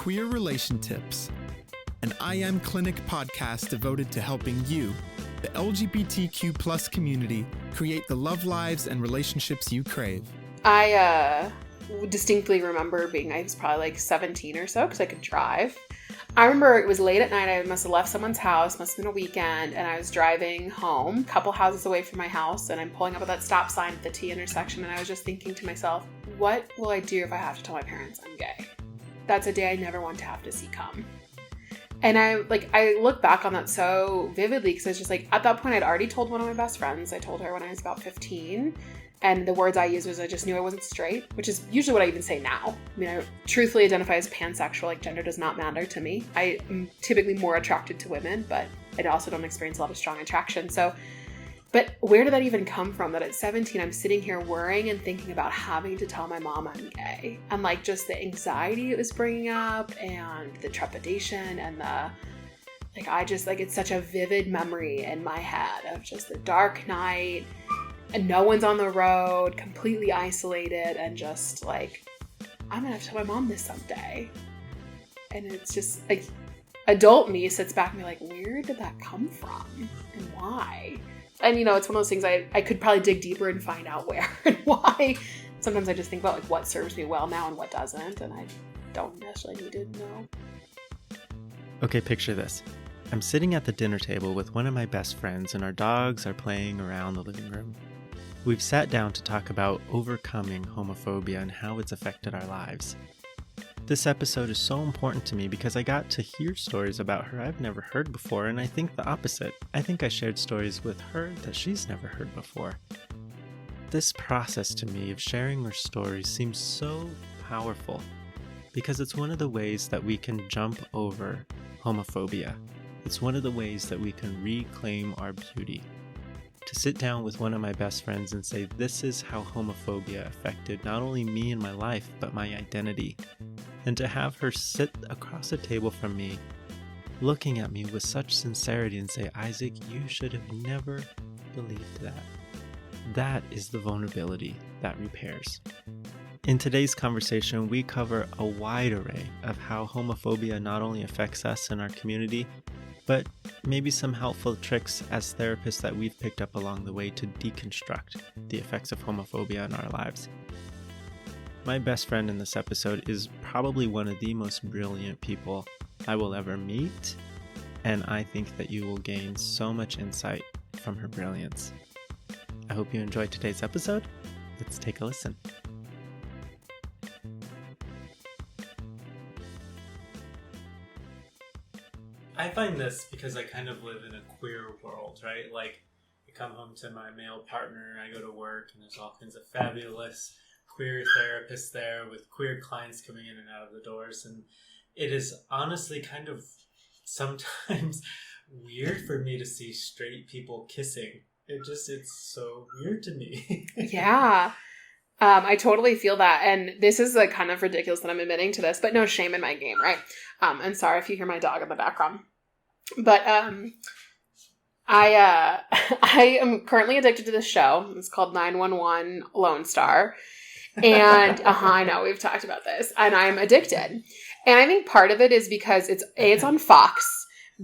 Queer Relation Tips, an iAmClinic podcast devoted to helping you, the LGBTQ plus community, create the love lives and relationships you crave. I distinctly remember I was probably like 17 or so because I could drive. I remember it was late at night. I must have left someone's house, must have been a weekend, and I was driving home, a couple houses away from my house, and I'm pulling up at that stop sign at the T intersection, and I was just thinking to myself, what will I do if I have to tell my parents I'm gay? That's a day I never want to have to see come. And I look back on that so vividly because it's just like, at that point, I'd already told one of my best friends. I told her when I was about 15. And the words I used was I just knew I wasn't straight, which is usually what I even say now. I mean, I truthfully identify as pansexual, like gender does not matter to me. I am typically more attracted to women, but I also don't experience a lot of strong attraction. But where did that even come from? That at 17, I'm sitting here worrying and thinking about having to tell my mom I'm gay. And like just the anxiety it was bringing up and the trepidation and it's such a vivid memory in my head of just the dark night and no one's on the road, completely isolated, and just like, I'm gonna have to tell my mom this someday. And it's just like, adult me sits back and be like, where did that come from and why? And it's one of those things I could probably dig deeper and find out where and why. Sometimes I just think about like what serves me well now and what doesn't, and I don't necessarily need to know. Okay, picture this. I'm sitting at the dinner table with one of my best friends and our dogs are playing around the living room. We've sat down to talk about overcoming homophobia and how it's affected our lives. This episode is so important to me because I got to hear stories about her I've never heard before, and I think the opposite. I think I shared stories with her that she's never heard before. This process to me of sharing her stories seems so powerful because it's one of the ways that we can jump over homophobia. It's one of the ways that we can reclaim our beauty. To sit down with one of my best friends and say, this is how homophobia affected not only me in my life, but my identity. And to have her sit across the table from me, looking at me with such sincerity and say, Isaac, you should have never believed that. That is the vulnerability that repairs. In today's conversation, we cover a wide array of how homophobia not only affects us and our community, but maybe some helpful tricks as therapists that we've picked up along the way to deconstruct the effects of homophobia in our lives. My best friend in this episode is probably one of the most brilliant people I will ever meet, and I think that you will gain so much insight from her brilliance. I hope you enjoyed today's episode. Let's take a listen. I find this because I kind of live in a queer world, right? Like, I come home to my male partner, I go to work, and there's all kinds of fabulous queer therapists there with queer clients coming in and out of the doors. And it is honestly kind of sometimes weird for me to see straight people kissing. It's so weird to me. Yeah. I totally feel that. And this is like kind of ridiculous that I'm admitting to this, but no shame in my game, right? And sorry if you hear my dog in the background. But I am currently addicted to this show. It's called 911 Lone Star. And I know we've talked about this, and I'm addicted. And I think part of it is because it's on Fox.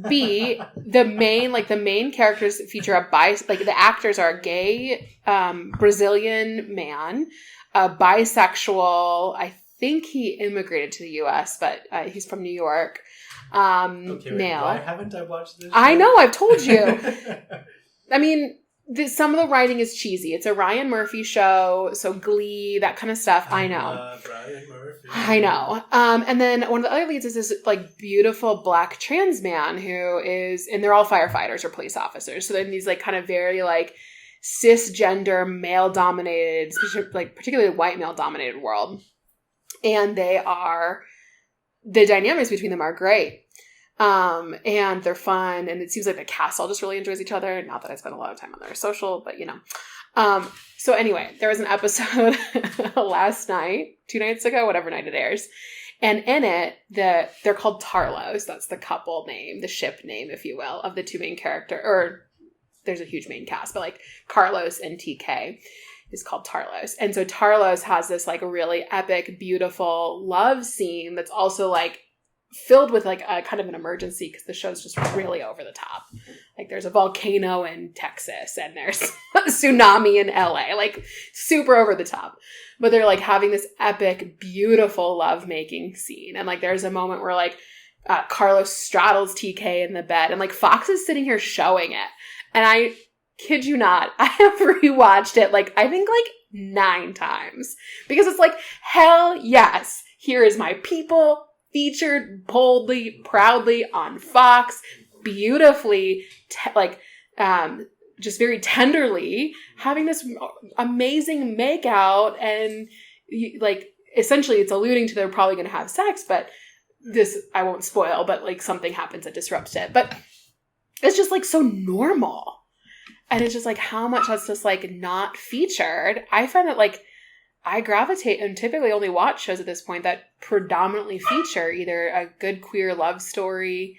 B, the main characters feature the actors are a gay Brazilian man, a bisexual. I think he immigrated to the U.S., but he's from New York. Male. Why haven't I watched this show? I know, I've told you. I mean, some of the writing is cheesy. It's a Ryan Murphy show, so Glee, that kind of stuff. I know. Love Ryan Murphy. I know. And then one of the other leads is this like beautiful black trans man who is, and they're all firefighters or police officers. So then these like kind of very like cisgender male dominated, like particularly white male dominated world. And the dynamics between them are great. And they're fun, and it seems like the cast all just really enjoys each other. Not that I spend a lot of time on their social, but So anyway, there was an episode last night, 2 nights ago, whatever night it airs. And in it, they're called Tarlos. That's the couple name, the ship name, if you will, of the two main characters. Or there's a huge main cast, but like Carlos and TK is called Tarlos. And so Tarlos has this like really epic, beautiful love scene that's also like filled with like a kind of an emergency because the show's just really over the top. Like there's a volcano in Texas and there's a tsunami in LA, like super over the top. But they're like having this epic, beautiful lovemaking scene. And like there's a moment where like Carlos straddles TK in the bed and like Fox is sitting here showing it. And I kid you not, I have rewatched it like I think like 9 times because it's like, hell yes, here is my people featured boldly, proudly on Fox, beautifully, just very tenderly having this amazing makeout. And like, essentially it's alluding to they're probably going to have sex, but this, I won't spoil, but like something happens that disrupts it. But it's just like so normal. And it's just like how much that's just like not featured. I find that like I gravitate and typically only watch shows at this point that predominantly feature either a good queer love story,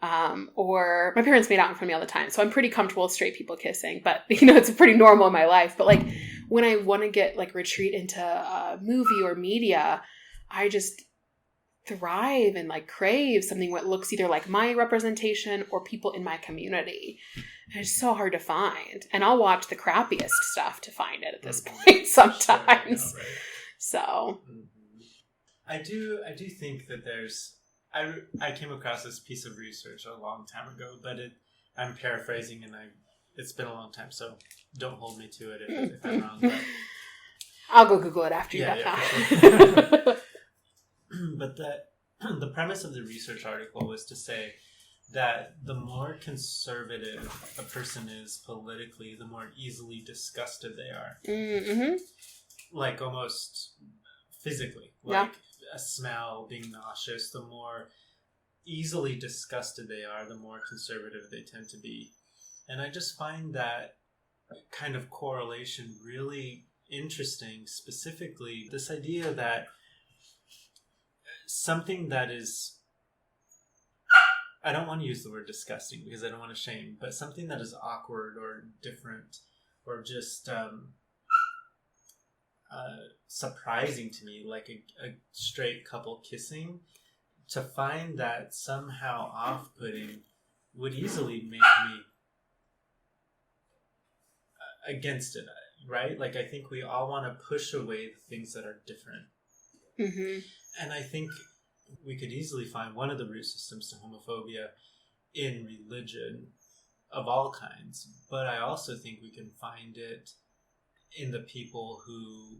or my parents made out in front of me all the time. So I'm pretty comfortable with straight people kissing, but you know, it's pretty normal in my life. But like when I want to get like retreat into a movie or media, I just thrive and like crave something that looks either like my representation or people in my community. And it's so hard to find. And I'll watch the crappiest stuff to find it at this point sometimes. Sure, right. So I do think that there's I came across this piece of research a long time ago, but I'm paraphrasing and it's been a long time, so don't hold me to it if I'm wrong. But I'll go Google it after you got that. Sure. But the premise of the research article was to say that the more conservative a person is politically, the more easily disgusted they are. Mm-hmm. Like almost physically. Like a smell, being nauseous, the more easily disgusted they are, the more conservative they tend to be. And I just find that kind of correlation really interesting, specifically this idea that something that is, I don't want to use the word disgusting because I don't want to shame, but something that is awkward or different or just surprising to me, like a straight couple kissing, to find that somehow off-putting would easily make me against it, right? Like I think we all want to push away the things that are different. Mm-hmm. And I think we could easily find one of the root systems to homophobia in religion of all kinds. But I also think we can find it in the people who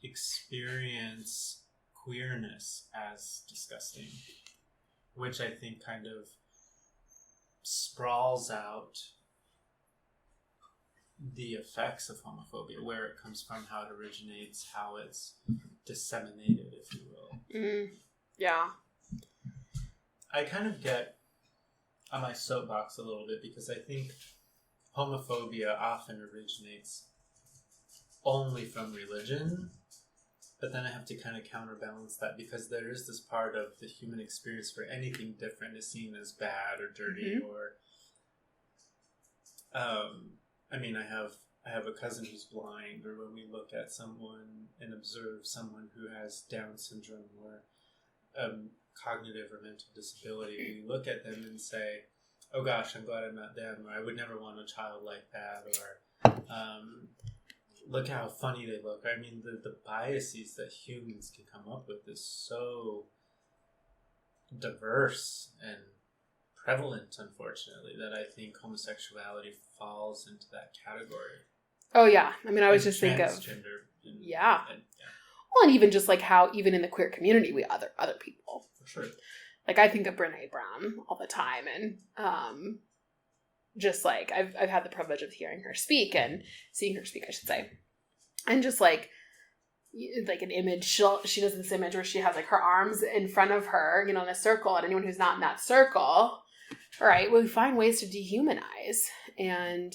experience queerness as disgusting, which I think kind of sprawls out the effects of homophobia, where it comes from, how it originates, how it's disseminated, if you will. Mm, yeah. I kind of get on my soapbox a little bit because I think homophobia often originates only from religion, but then I have to kind of counterbalance that because there is this part of the human experience where anything different is seen as bad or dirty, mm-hmm. or I mean, I have a cousin who's blind, or when we look at someone and observe someone who has Down syndrome or cognitive or mental disability, we look at them and say, oh gosh, I'm glad I'm not them, or I would never want a child like that, or look how funny they look. I mean, the biases that humans can come up with is so diverse and prevalent, unfortunately, that I think homosexuality falls into that category. Oh yeah, I mean, I was just thinking of yeah. Well, and even just like how even in the queer community we other people. For sure. Like I think of Brene Brown all the time, and just like I've had the privilege of hearing her speak and seeing her speak, I should say, and just like an image, she does this image where she has like her arms in front of her, you know, in a circle, and anyone who's not in that circle, right? Well, we find ways to dehumanize, and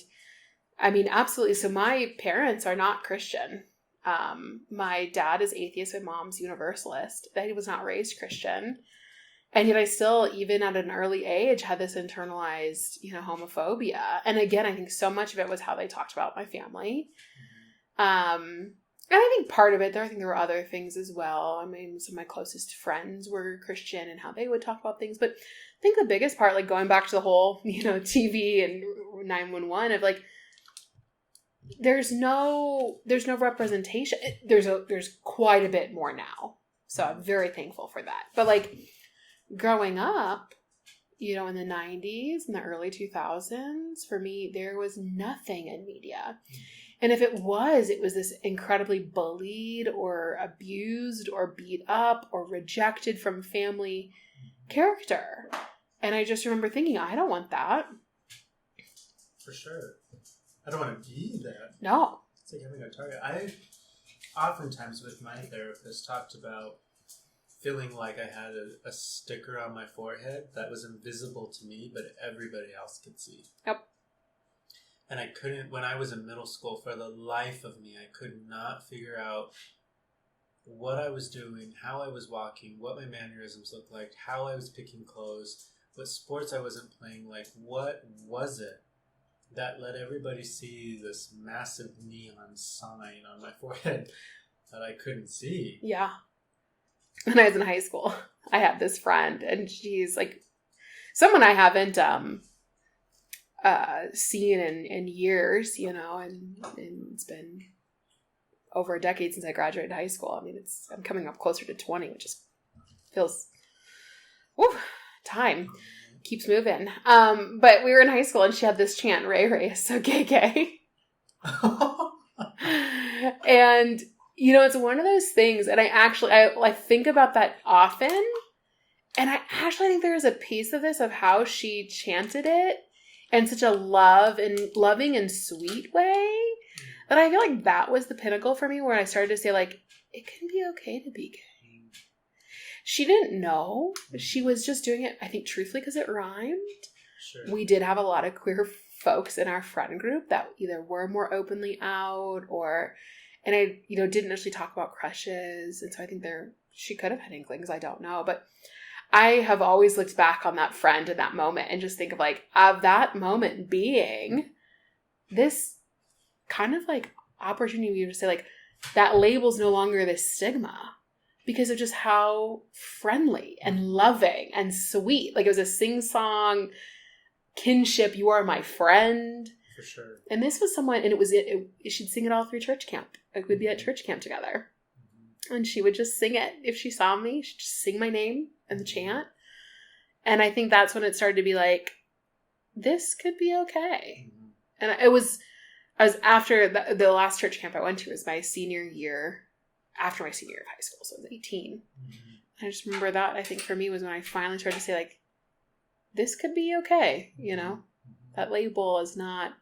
I mean, absolutely. So my parents are not Christian. My dad is atheist, my mom's universalist. He was not raised Christian. And yet I still, even at an early age, had this internalized, you know, homophobia. And again, I think so much of it was how they talked about my family. And And I think part of it, I think there were other things as well. I mean, some of my closest friends were Christian and how they would talk about things. But I think the biggest part, like going back to the whole, TV and 911 of like, there's no representation. There's quite a bit more now. So I'm very thankful for that. But like growing up, in the 90s and the early 2000s, for me, there was nothing in media. And if it was this incredibly bullied or abused or beat up or rejected from family character. And I just remember thinking, I don't want that. For sure. I don't want to be that. No. It's like having a target. I oftentimes with my therapist talked about feeling like I had a sticker on my forehead that was invisible to me, but everybody else could see. Yep. And I couldn't, when I was in middle school, for the life of me, I could not figure out what I was doing, how I was walking, what my mannerisms looked like, how I was picking clothes, what sports I wasn't playing, like what was it that let everybody see this massive neon sign on my forehead that I couldn't see? Yeah. When I was in high school, I had this friend, and she's like someone I haven't seen in years, and it's been over a decade since I graduated high school. I mean, I'm coming up closer to 20, which just feels, time keeps moving. But we were in high school, and she had this chant, "Rae, Rae is so gay, gay." And it's one of those things, and I think about that often, and I actually think there's a piece of this of how she chanted it in such a loving and sweet way that I feel like that was the pinnacle for me, where I started to say, like, it can be okay to be gay. She didn't know. She was just doing it, I think, truthfully because it rhymed. Sure. We did have a lot of queer folks in our friend group that either were more openly out and I, didn't actually talk about crushes. And so I think she could have had inklings. I don't know. But I have always looked back on that friend in that moment and just think of that moment being this kind of like opportunity to say, like, that label's no longer this stigma because of just how friendly and loving and sweet. Like, it was a sing-song kinship. You are my friend. For sure. And this was someone, and she'd sing it all through church camp. Like, we'd be at church camp together. Mm-hmm. And she would just sing it. If she saw me, she'd just sing my name and the chant. And I think that's when it started to be like, this could be okay. Mm-hmm. And I was after the last church camp I went to was my senior year, after my senior year of high school. So I was 18. Mm-hmm. I just remember that, I think for me, was when I finally started to say, like, this could be okay. Mm-hmm. That label is not,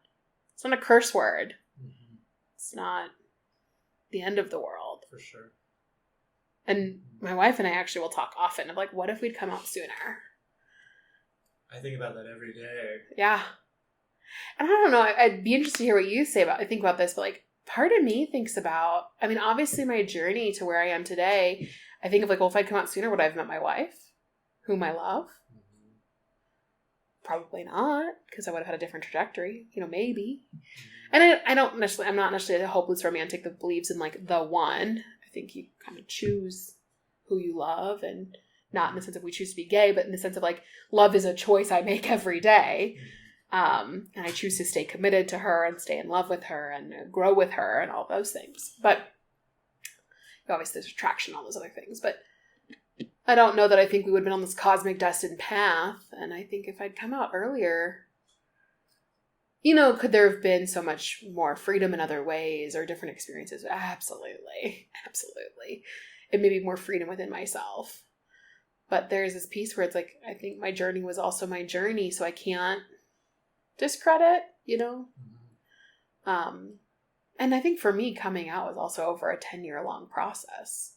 it's not a curse word. Mm-hmm. It's not the end of the world. For sure. And my wife and I actually will talk often of, like, what if we'd come out sooner? I think about that every day. Yeah. And I don't know, I'd be interested to hear what you think about this, but, like, part of me thinks about, I mean, obviously my journey to where I am today, I think of, like, well, if I'd come out sooner, would I have met my wife, whom I love? Mm-hmm. Probably not, because I would have had a different trajectory, maybe. And I'm not necessarily a hopeless romantic that believes in, like, the one. I think you kind of choose who you love, and not in the sense of we choose to be gay, but in the sense of, like, love is a choice I make every day. And I choose to stay committed to her and stay in love with her and grow with her and all those things. But obviously there's attraction, all those other things. But I don't know that I think we would have been on this cosmic destined path. And I think if I'd come out earlier, could there have been so much more freedom in other ways or different experiences? Absolutely. Absolutely. And maybe more freedom within myself. But there's this piece where it's like, I think my journey was also my journey, so I can't discredit, Mm-hmm. And I think for me, coming out was also over a 10-year long process.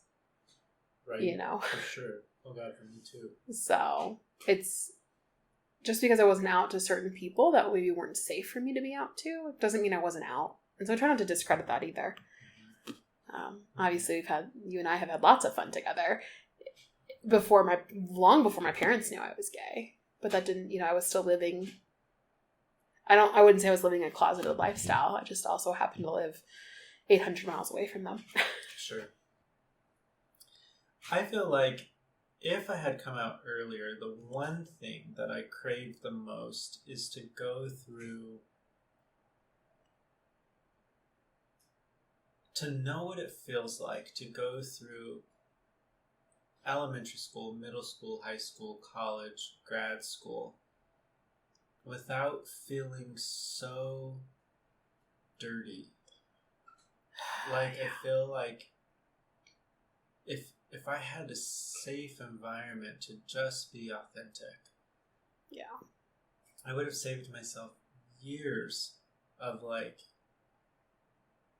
Right. For sure. Oh God, for me too. So it's just because I wasn't out to certain people that maybe weren't safe for me to be out to, it doesn't mean I wasn't out. And so I try not to discredit that either. Obviously you and I have had lots of fun together long before my parents knew I was gay, but that didn't, I was still living, I wouldn't say I was living a closeted lifestyle. I just also happened to live 800 miles away from them. Sure. I feel like if I had come out earlier, the one thing that I crave the most is to go through, to know what it feels like to go through elementary school, middle school, high school, college, grad school, without feeling so dirty. Like, I feel like if I had a safe environment to just be authentic, I would have saved myself years of, like,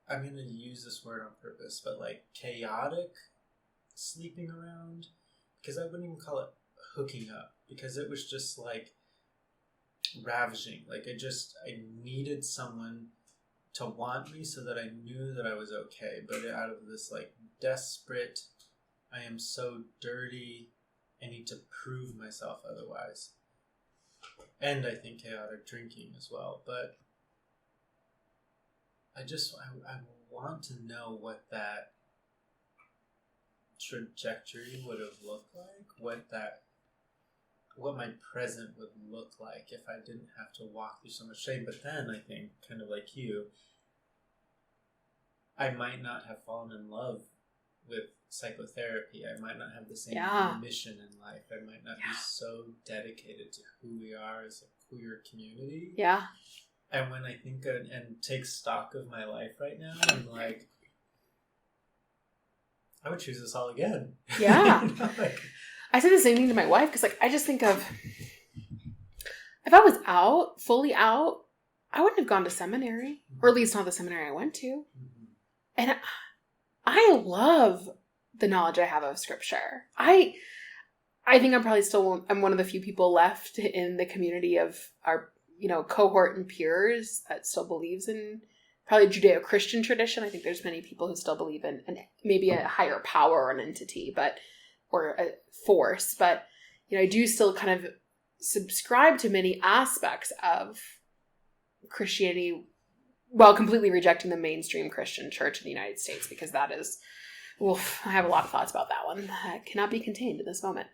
I'm going to use this word on purpose, but like chaotic sleeping around, because I wouldn't even call it hooking up, because it was just like ravaging. Like, I needed someone to want me so that I knew that I was okay, but out of this like desperate, I am so dirty, I need to prove myself otherwise. And I think chaotic drinking as well. But I want to know what that trajectory would have looked like, what my present would look like if I didn't have to walk through so much shame. But then I think, kind of like you, I might not have fallen in love with psychotherapy. I might not have the same mission in life. I might not be so dedicated to who we are as a queer community. Yeah. And when I think and take stock of my life right now, I'm like, I would choose this all again. Yeah. You know, like, I said the same thing to my wife, because like I just think of, if I was fully out, I wouldn't have gone to seminary, or at least not the seminary I went to. Mm-hmm. And I love the knowledge I have of scripture. I think I'm one of the few people left in the community of our, cohort and peers that still believes in probably Judeo-Christian tradition. I think there's many people who still believe in maybe a higher power or an entity, or a force. But, I do still kind of subscribe to many aspects of Christianity, while completely rejecting the mainstream Christian church in the United States, because that is, I have a lot of thoughts about that one that cannot be contained in this moment.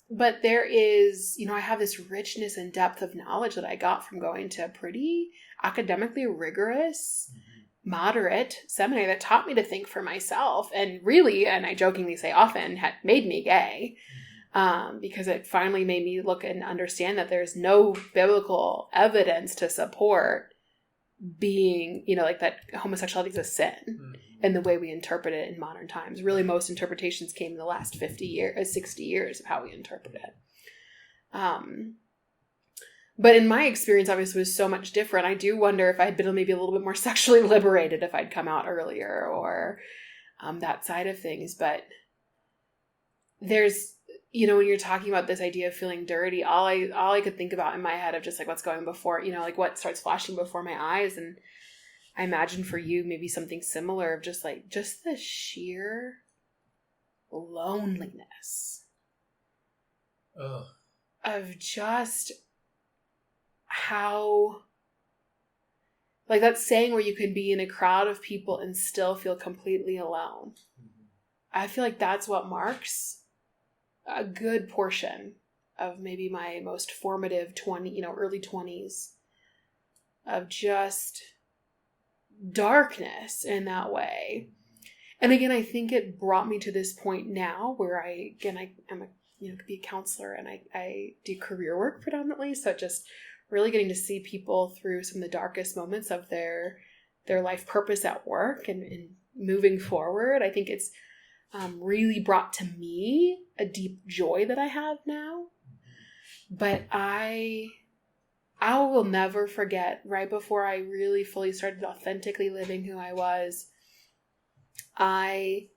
But there is, I have this richness and depth of knowledge that I got from going to a pretty academically rigorous, moderate seminary that taught me to think for myself, and really, and I jokingly say often, had made me gay, because it finally made me look and understand that there's no biblical evidence to support being, like that homosexuality is a sin in the way we interpret it in modern times. Really, most interpretations came in the last 60 years of how we interpret it. But in my experience, obviously, it was so much different. I do wonder if I'd been maybe a little bit more sexually liberated if I'd come out earlier, or that side of things. But there's, when you're talking about this idea of feeling dirty, all I could think about in my head of just like what's going before, like what starts flashing before my eyes. And I imagine for you, maybe something similar of just the sheer loneliness of just how, like that saying where you can be in a crowd of people and still feel completely alone. I feel like that's what marks a good portion of maybe my most formative early 20s, of just darkness in that way. And again, I think it brought me to this point now where I'm could be a counselor, and I do career work predominantly. So just really getting to see people through some of the darkest moments of their life purpose at work and moving forward. I think it's really brought to me a deep joy that I have now. But I will never forget, right before I really fully started authentically living who I was, I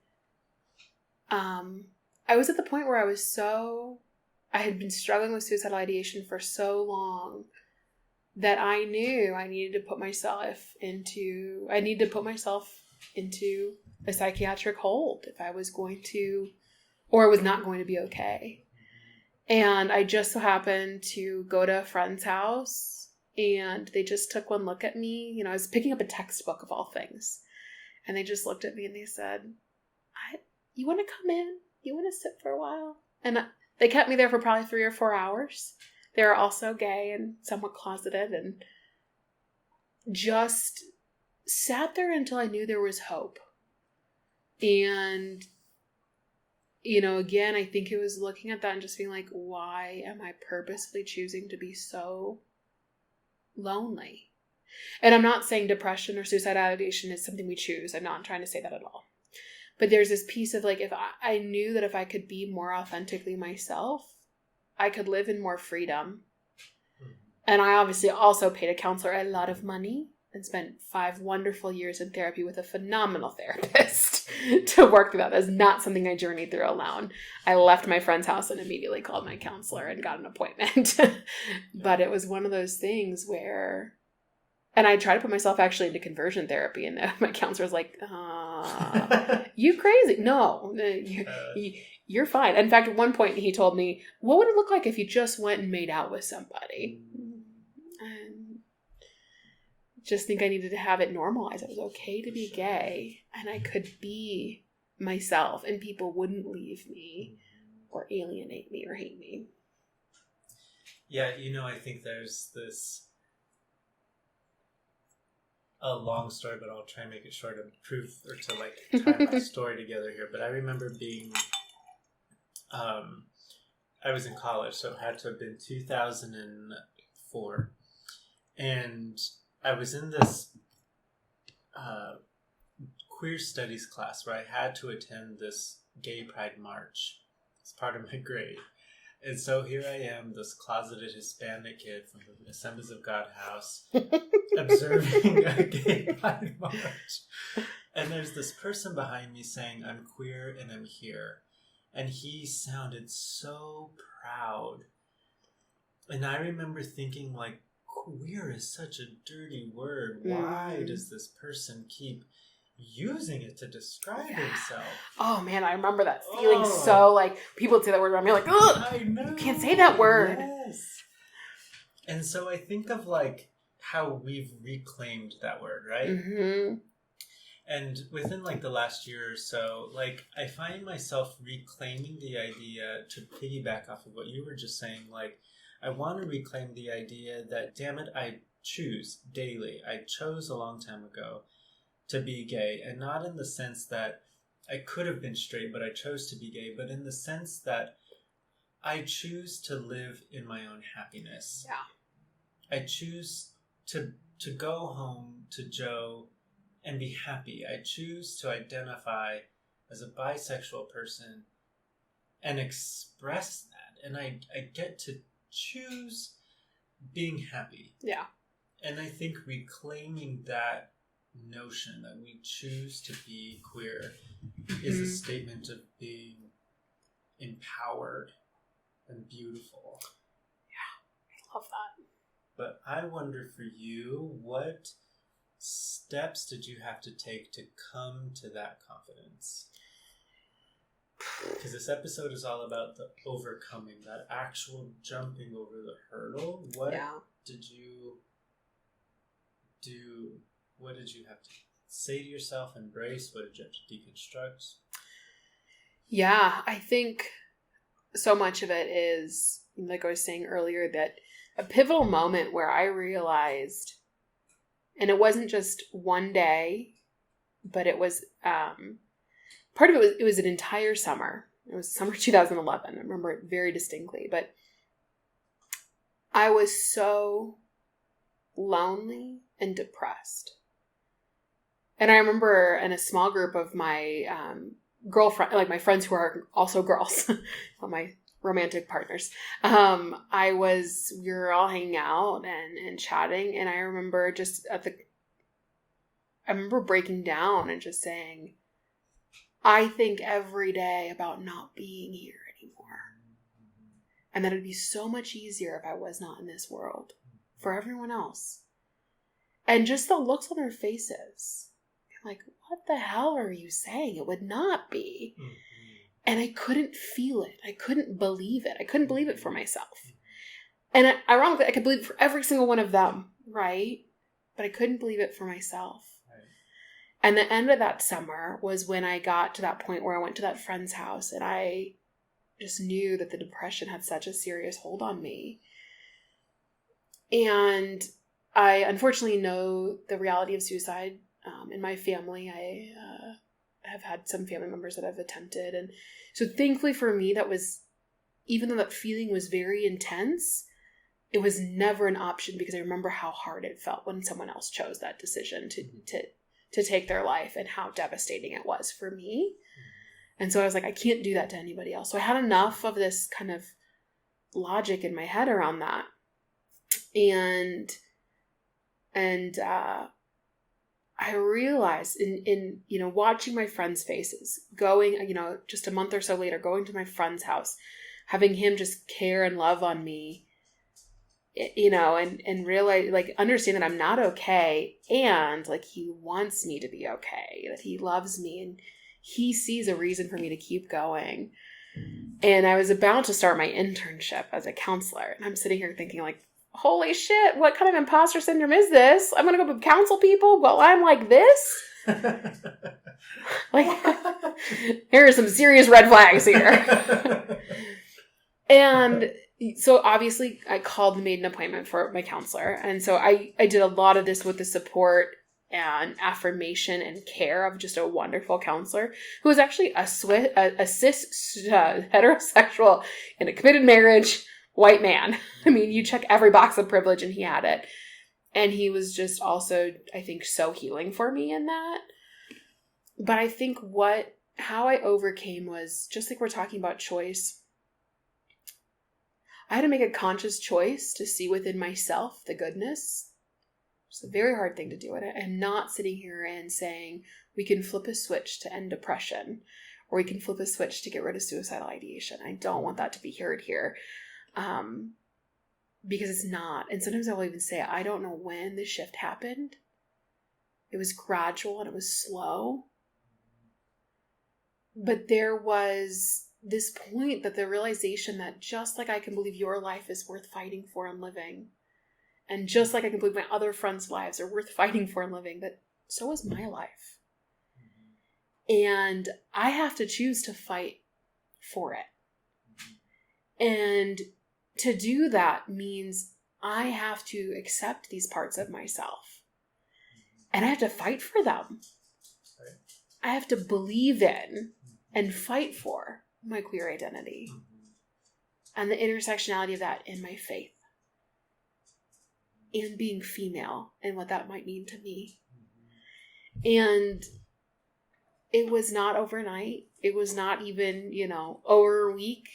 was at the point where I had been struggling with suicidal ideation for so long that I knew I needed to put myself into a psychiatric hold if I was going to, or it was not going to be okay. And I just so happened to go to a friend's house And they just took one look at me. You know, I was picking up a textbook of all things. And they just looked at me and they said, you want to come in? You want to sit for a while? And they kept me there for probably 3 or 4 hours. They were also gay and somewhat closeted, and just sat there until I knew there was hope. And, you know, again, I think it was looking at that and just being like, why am I purposefully choosing to be so lonely? And I'm not saying depression or suicidal ideation is something we choose. I'm not trying to say that at all. But there's this piece of like, if I knew that if I could be more authentically myself, I could live in more freedom. And I obviously also paid a counselor a lot of money and spent 5 wonderful years in therapy with a phenomenal therapist to work through that. That's not something I journeyed through alone. I left my friend's house and immediately called my counselor and got an appointment. But it was one of those things where, and I tried to put myself actually into conversion therapy, and my counselor was like, you crazy. No, you're fine. In fact, at one point he told me, what would it look like if you just went and made out with somebody? And just think I needed to have it normalized. It was okay to be gay, and I could be myself, and people wouldn't leave me or alienate me or hate me. Yeah, you know, I think there's this a long story, but I'll try and make it short and prove, or to like tie my story together here. But I remember being, I was in college, so it had to have been 2004. And I was in this queer studies class where I had to attend this gay pride march as part of my grade. And so here I am, this closeted Hispanic kid from the Assemblies of God house, observing a gay pride march. And there's this person behind me saying, I'm queer and I'm here. And he sounded so proud. And I remember thinking, like, queer is such a dirty word. Why does this person keep using it to describe himself? Oh man, I remember that feeling. So like, people would say that word around me, like, ugh, I know. You can't say that word. Yes. And so I think of like how we've reclaimed that word, right? Mm-hmm. And within like the last year or so, like I find myself reclaiming the idea, to piggyback off of what you were just saying, like I want to reclaim the idea that, damn it, I choose daily. I chose a long time ago to be gay, and not in the sense that I could have been straight, but I chose to be gay, but in the sense that I choose to live in my own happiness. Yeah. I choose to go home to Joe and be happy. I choose to identify as a bisexual person and express that. And I get to choose being happy. Yeah. And I think reclaiming that notion that we choose to be queer is a statement of being empowered and beautiful. Yeah, I love that. But I wonder for you, what steps did you have to take to come to that confidence? Because this episode is all about the overcoming, that actual jumping over the hurdle. What did you do? What did you have to say to yourself, embrace? What did you have to deconstruct? Yeah, I think so much of it is, like I was saying earlier, that a pivotal moment where I realized, and it wasn't just one day, but it was, part of it was an entire summer. It was summer 2011. I remember it very distinctly, but I was so lonely and depressed. And I remember in a small group of my girlfriend, like my friends who are also girls, my romantic partners, we were all hanging out and chatting. And I remember I remember breaking down and just saying, I think every day about not being here anymore. And that it'd be so much easier if I was not in this world for everyone else. And just the looks on their faces. Like, what the hell are you saying? It would not be. Mm-hmm. And I couldn't feel it. I couldn't believe it. I couldn't believe it for myself. And ironically, I could believe it for every single one of them, right? But I couldn't believe it for myself. Right. And the end of that summer was when I got to that point where I went to that friend's house and I just knew that the depression had such a serious hold on me. And I unfortunately know the reality of suicide in my family. I have had some family members that have attempted. And so thankfully for me, that was, even though that feeling was very intense, it was never an option because I remember how hard it felt when someone else chose that decision to take their life and how devastating it was for me. And so I was like, I can't do that to anybody else. So I had enough of this kind of logic in my head around that. And I realized in watching my friends' faces, going, just a month or so later, going to my friend's house, having him just care and love on me, and realize, like, understand that I'm not okay, and like he wants me to be okay, that he loves me, and he sees a reason for me to keep going. And I was about to start my internship as a counselor, and I'm sitting here thinking, like, holy shit, what kind of imposter syndrome is this? I'm going to go counsel people while I'm like this? Like, there are some serious red flags here. And so obviously I called and made an appointment for my counselor. And so I did a lot of this with the support and affirmation and care of just a wonderful counselor who was actually a cis heterosexual in a committed marriage white man. I mean, you check every box of privilege and he had it. And he was just also, I think, so healing for me in that. But I think how I overcame was, just like we're talking about choice, I had to make a conscious choice to see within myself the goodness. It's a very hard thing to do. And I'm not sitting here and saying we can flip a switch to end depression or we can flip a switch to get rid of suicidal ideation. I don't want that to be heard here. Because it's not. And sometimes I will even say, I don't know when the shift happened. It was gradual and it was slow. But there was this point that the realization that just like I can believe your life is worth fighting for and living, and just like I can believe my other friends' lives are worth fighting for and living, that so is my life. And I have to choose to fight for it. And to do that means I have to accept these parts of myself. And I have to fight for them. I have to believe in and fight for my queer identity and the intersectionality of that in my faith and being female and what that might mean to me. And it was not overnight. It was not even, over a week.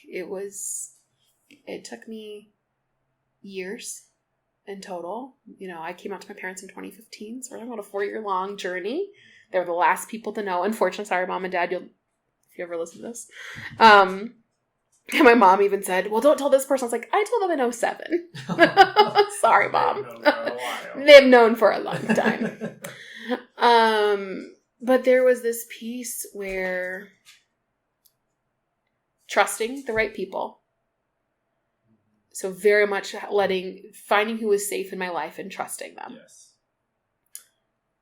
It took me years in total. I came out to my parents in 2015, so we're talking about a 4-year-long journey. They were the last people to know. Unfortunately, sorry, Mom and Dad, if you ever listen to this. And my mom even said, well, don't tell this person. I was like, I told them in 2007. Sorry, Mom. They've known for a long time. But there was this piece where trusting the right people. So very much finding who was safe in my life and trusting them. Yes.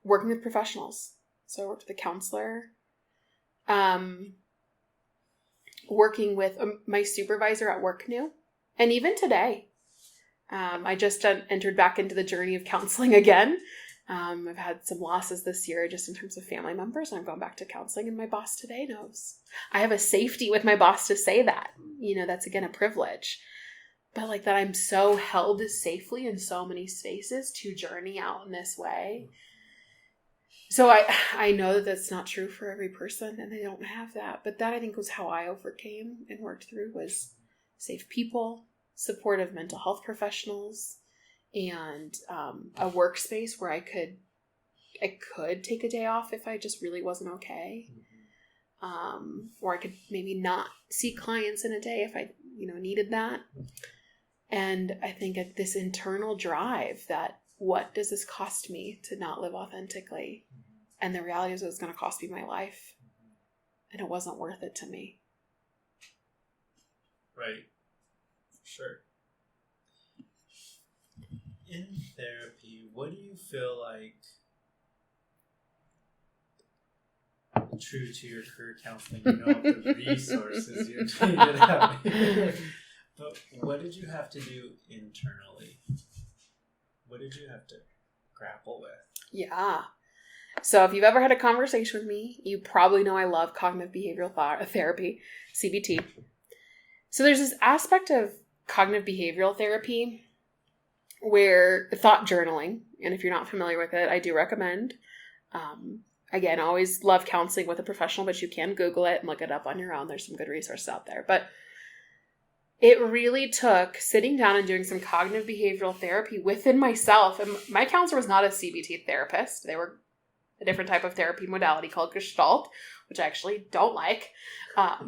Working with professionals. So I worked with a counselor. Working with my supervisor at work knew. And even today, I just entered back into the journey of counseling again. I've had some losses this year just in terms of family members, and I'm going back to counseling, and my boss today knows. I have a safety with my boss to say that. That's, again, a privilege. But like that I'm so held safely in so many spaces to journey out in this way. So I know that that's not true for every person, and they don't have that. But that, I think, was how I overcame and worked through, was safe people, supportive mental health professionals, and a workspace where I could take a day off if I just really wasn't okay. Or I could maybe not see clients in a day if I needed that. And I think at this internal drive that, what does this cost me to not live authentically? And the reality is it was going to cost me my life. And it wasn't worth it to me. Right. For sure. in therapy, what do you feel like, true to your career counseling, the resources you're needed out here, but what did you have to do internally? What did you have to grapple with? Yeah. So if you've ever had a conversation with me, you probably know I love cognitive behavioral therapy, CBT. So there's this aspect of cognitive behavioral therapy where thought journaling, and if you're not familiar with it, I do recommend. Again, I always love counseling with a professional, but you can Google it and look it up on your own. There's some good resources out there. But it really took sitting down and doing some cognitive behavioral therapy within myself. And my counselor was not a CBT therapist. They were a different type of therapy modality called Gestalt, which I actually don't like. But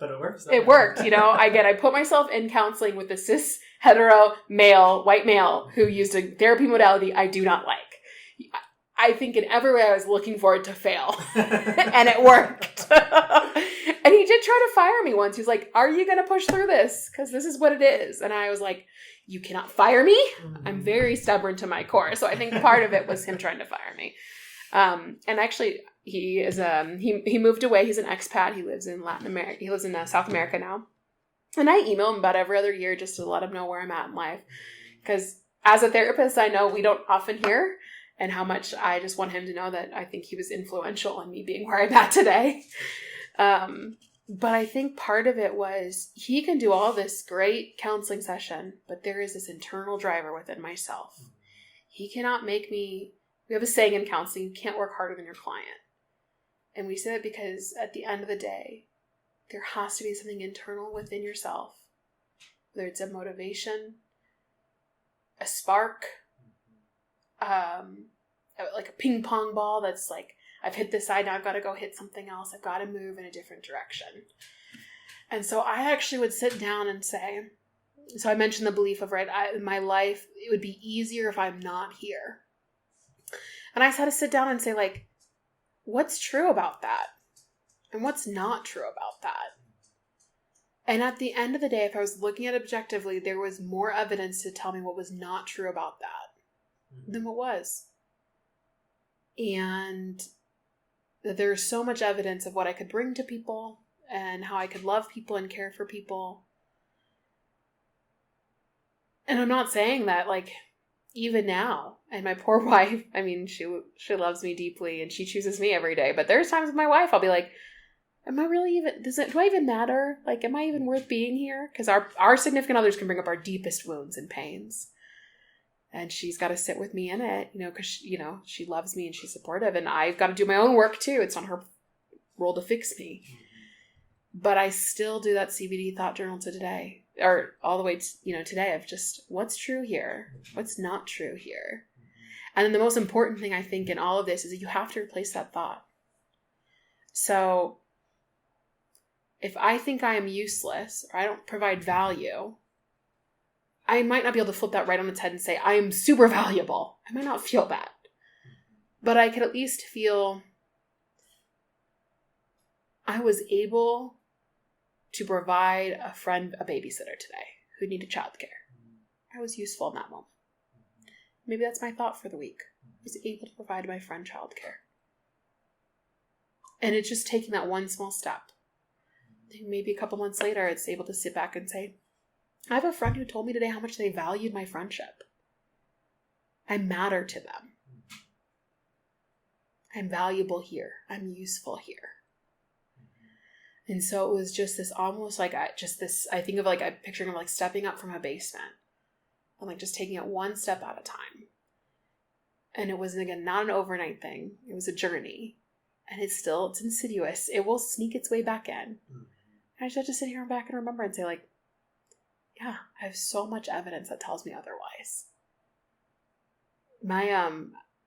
it works. It worked. I put myself in counseling with a cis, hetero, male, white male who used a therapy modality I do not like. I think in every way I was looking for it to fail. And it worked. And he did try to fire me once. He was like, are you going to push through this? Because this is what it is. And I was like, you cannot fire me. I'm very stubborn to my core. So I think part of it was him trying to fire me. And actually, he is he moved away. He's an expat. He lives in Latin America. He lives in South America now. And I email him about every other year just to let him know where I'm at in life. Because as a therapist, I know we don't often hear, and how much I just want him to know that I think he was influential in me being where I'm at today. But I think part of it was he can do all this great counseling session, but there is this internal driver within myself. He cannot make me, we have a saying in counseling, you can't work harder than your client. And we say it because at the end of the day, there has to be something internal within yourself. Whether it's a motivation, a spark, like a ping pong ball that's like, I've hit this side, now I've got to go hit something else. I've got to move in a different direction. And so I actually would sit down and say, so I mentioned the belief of, my life, it would be easier if I'm not here. And I just had to sit down and say, like, what's true about that? And what's not true about that? And at the end of the day, if I was looking at it objectively, there was more evidence to tell me what was not true about that than what was. And there's so much evidence of what I could bring to people and how I could love people and care for people. And I'm not saying that, like, even now, and my poor wife, I mean, she loves me deeply and she chooses me every day. But there's times with my wife, I'll be like, am I really even, do I even matter? Like, am I even worth being here? Because our significant others can bring up our deepest wounds and pains. And she's got to sit with me in it, because, she loves me and she's supportive. And I've got to do my own work too. It's not her role to fix me. But I still do that CBD thought journal to today, or all the way to, today, of just what's true here, what's not true here. And then the most important thing I think in all of this is that you have to replace that thought. So if I think I am useless or I don't provide value, I might not be able to flip that right on its head and say, I am super valuable. I might not feel that. But I could at least feel I was able to provide a friend a babysitter today who needed childcare. I was useful in that moment. Maybe that's my thought for the week. I was able to provide my friend childcare. And it's just taking that one small step. Maybe a couple months later, it's able to sit back and say, I have a friend who told me today how much they valued my friendship. I matter to them. I'm valuable here. I'm useful here. And so it was just this almost like I think of like, I'm picturing of like stepping up from a basement. I'm like just taking it one step at a time. And it was, again, not an overnight thing. It was a journey. And it's insidious. It will sneak its way back in. And I just have to sit here and back and remember and say, like, yeah, I have so much evidence that tells me otherwise.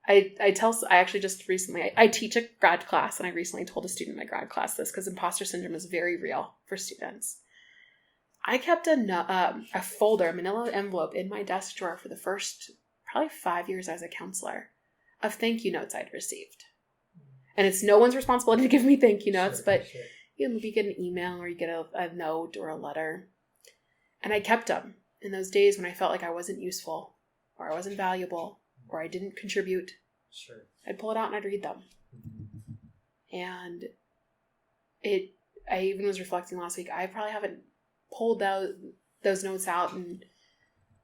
I actually just recently, I teach a grad class, and I recently told a student in my grad class this because imposter syndrome is very real for students. I kept a folder, a manila envelope in my desk drawer for the first probably 5 years as a counselor of thank you notes I'd received. And it's no one's responsibility to give me thank you notes, but you get an email or you get a note or a letter. And I kept them in those days when I felt like I wasn't useful or I wasn't valuable, or I didn't contribute, Sure. I'd pull it out and I'd read them. Mm-hmm. And I even was reflecting last week, I probably haven't pulled those notes out in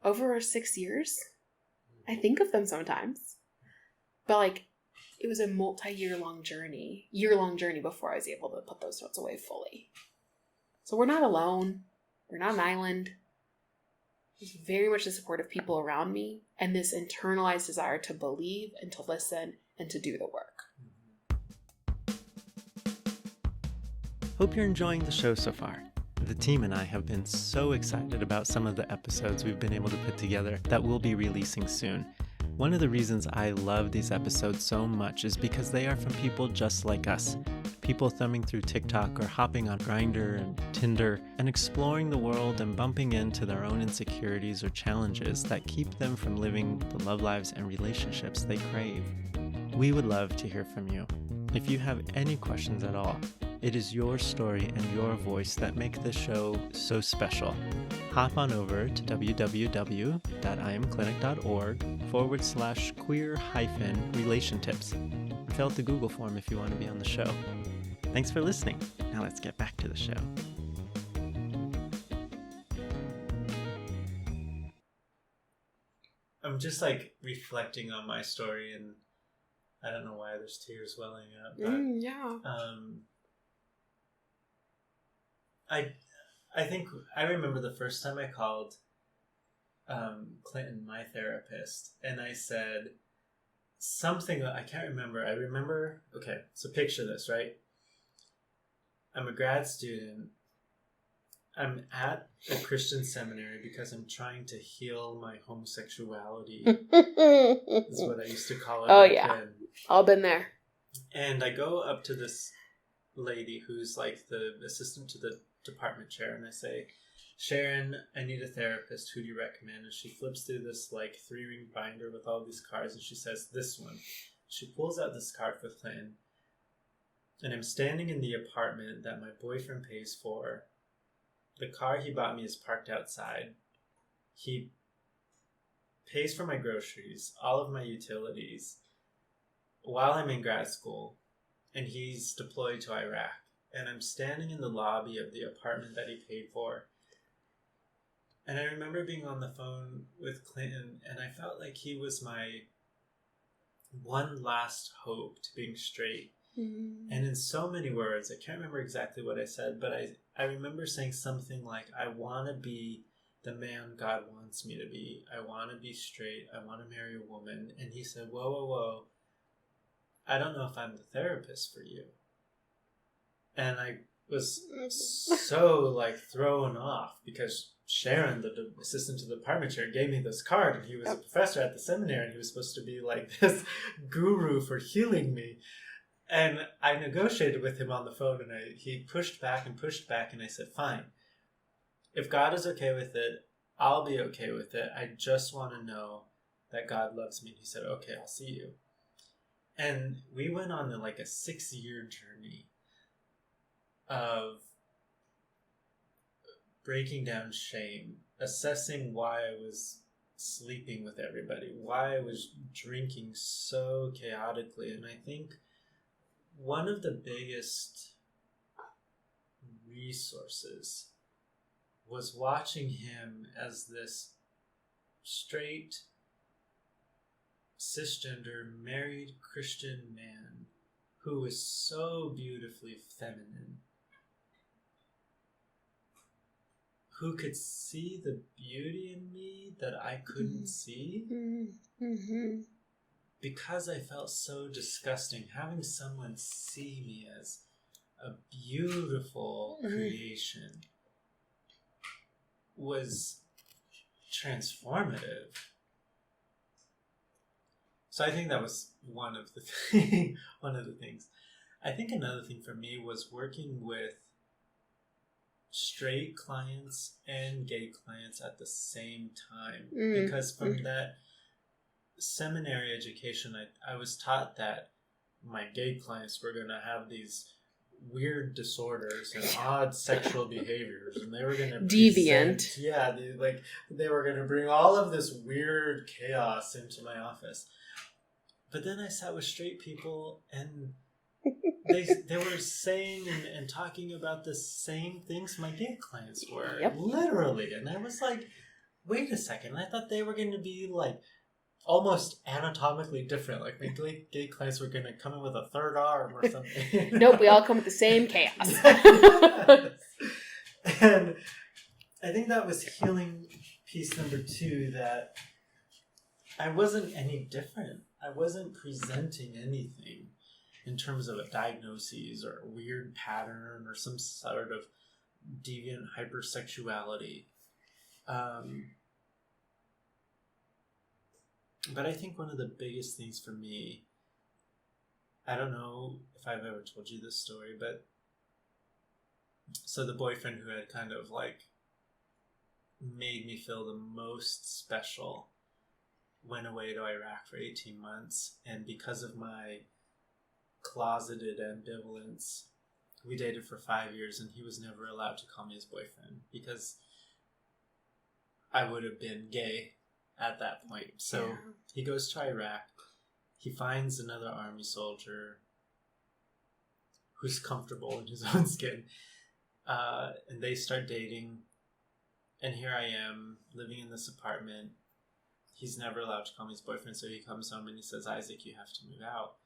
over 6 years. I think of them sometimes. But like, it was a year-long journey before I was able to put those notes away fully. So we're not alone. We're not an island. There's very much the support of people around me and this internalized desire to believe and to listen and to do the work. Hope you're enjoying the show so far. The team and I have been so excited about some of the episodes we've been able to put together that we'll be releasing soon. One of the reasons I love these episodes so much is because they are from people just like us. People thumbing through TikTok or hopping on Grindr and Tinder and exploring the world and bumping into their own insecurities or challenges that keep them from living the love lives and relationships they crave. We would love to hear from you. If you have any questions at all, it is your story and your voice that make this show so special. Hop on over to www.iamclinic.org/queer-relation-tips and fill out the Google form if you want to be on the show. Thanks for listening. Now let's get back to the show. I'm just like reflecting on my story, and I don't know why there's tears welling up. But, Yeah. I think I remember the first time I called Clinton, my therapist, and I said something, I can't remember. I remember, okay, so picture this, right? I'm a grad student. I'm at a Christian seminary because I'm trying to heal my homosexuality, is what I used to call it. Oh, yeah. Then. All been there. And I go up to this lady who's like the assistant to the department chair, and I say, Sharon, I need a therapist. Who do you recommend? And she flips through this like 3-ring binder with all these cards, and she says, this one. She pulls out this card with Clinton, and I'm standing in the apartment that my boyfriend pays for. The car he bought me is parked outside. He pays for my groceries, all of my utilities, while I'm in grad school, and he's deployed to Iraq. And I'm standing in the lobby of the apartment that he paid for. And I remember being on the phone with Clinton, and I felt like he was my one last hope to being straight. Mm-hmm. And in so many words, I can't remember exactly what I said, but I remember saying something like, I want to be the man God wants me to be. I want to be straight. I want to marry a woman. And he said, whoa. I don't know if I'm the therapist for you. And I was so like thrown off because Sharon, the assistant to the department chair, gave me this card, and he was a professor at the seminary, and he was supposed to be like this guru for healing me. And I negotiated with him on the phone, and he pushed back, and I said, fine. If God is okay with it, I'll be okay with it. I just want to know that God loves me. And he said, okay, I'll see you. And we went on like a 6-year journey of breaking down shame, assessing why I was sleeping with everybody, why I was drinking so chaotically. And I think one of the biggest resources was watching him as this straight, cisgender, married Christian man who was so beautifully feminine, who could see the beauty in me that I couldn't see, because I felt so disgusting. Having someone see me as a beautiful creation was transformative. So I think that was one of the things. I think another thing for me was working with straight clients and gay clients at the same time. Because from that seminary education, I was taught that my gay clients were going to have these weird disorders and odd sexual behaviors, and they were going to deviant. They were going to bring all of this weird chaos into my office. But then I sat with straight people, and they were saying and talking about the same things my gay clients were. Yep. Literally. And I was like, wait a second. I thought they were going to be like almost anatomically different. Like my gay clients were going to come in with a third arm or something. Nope, we all come with the same chaos. Yes. And I think that was healing piece number 2, that I wasn't any different. I wasn't presenting anything in terms of a diagnosis or a weird pattern or some sort of deviant hypersexuality. But I think one of the biggest things for me, I don't know if I've ever told you this story, but so the boyfriend who had kind of like made me feel the most special went away to Iraq for 18 months. And because of my closeted ambivalence, we dated for 5 years, and he was never allowed to call me his boyfriend because I would have been gay at that point. So yeah. He goes to Iraq. He finds another army soldier who's comfortable in his own skin. And they start dating. And here I am living in this apartment. He's never allowed to call me his boyfriend. So he comes home and he says, Isaac, you have to move out.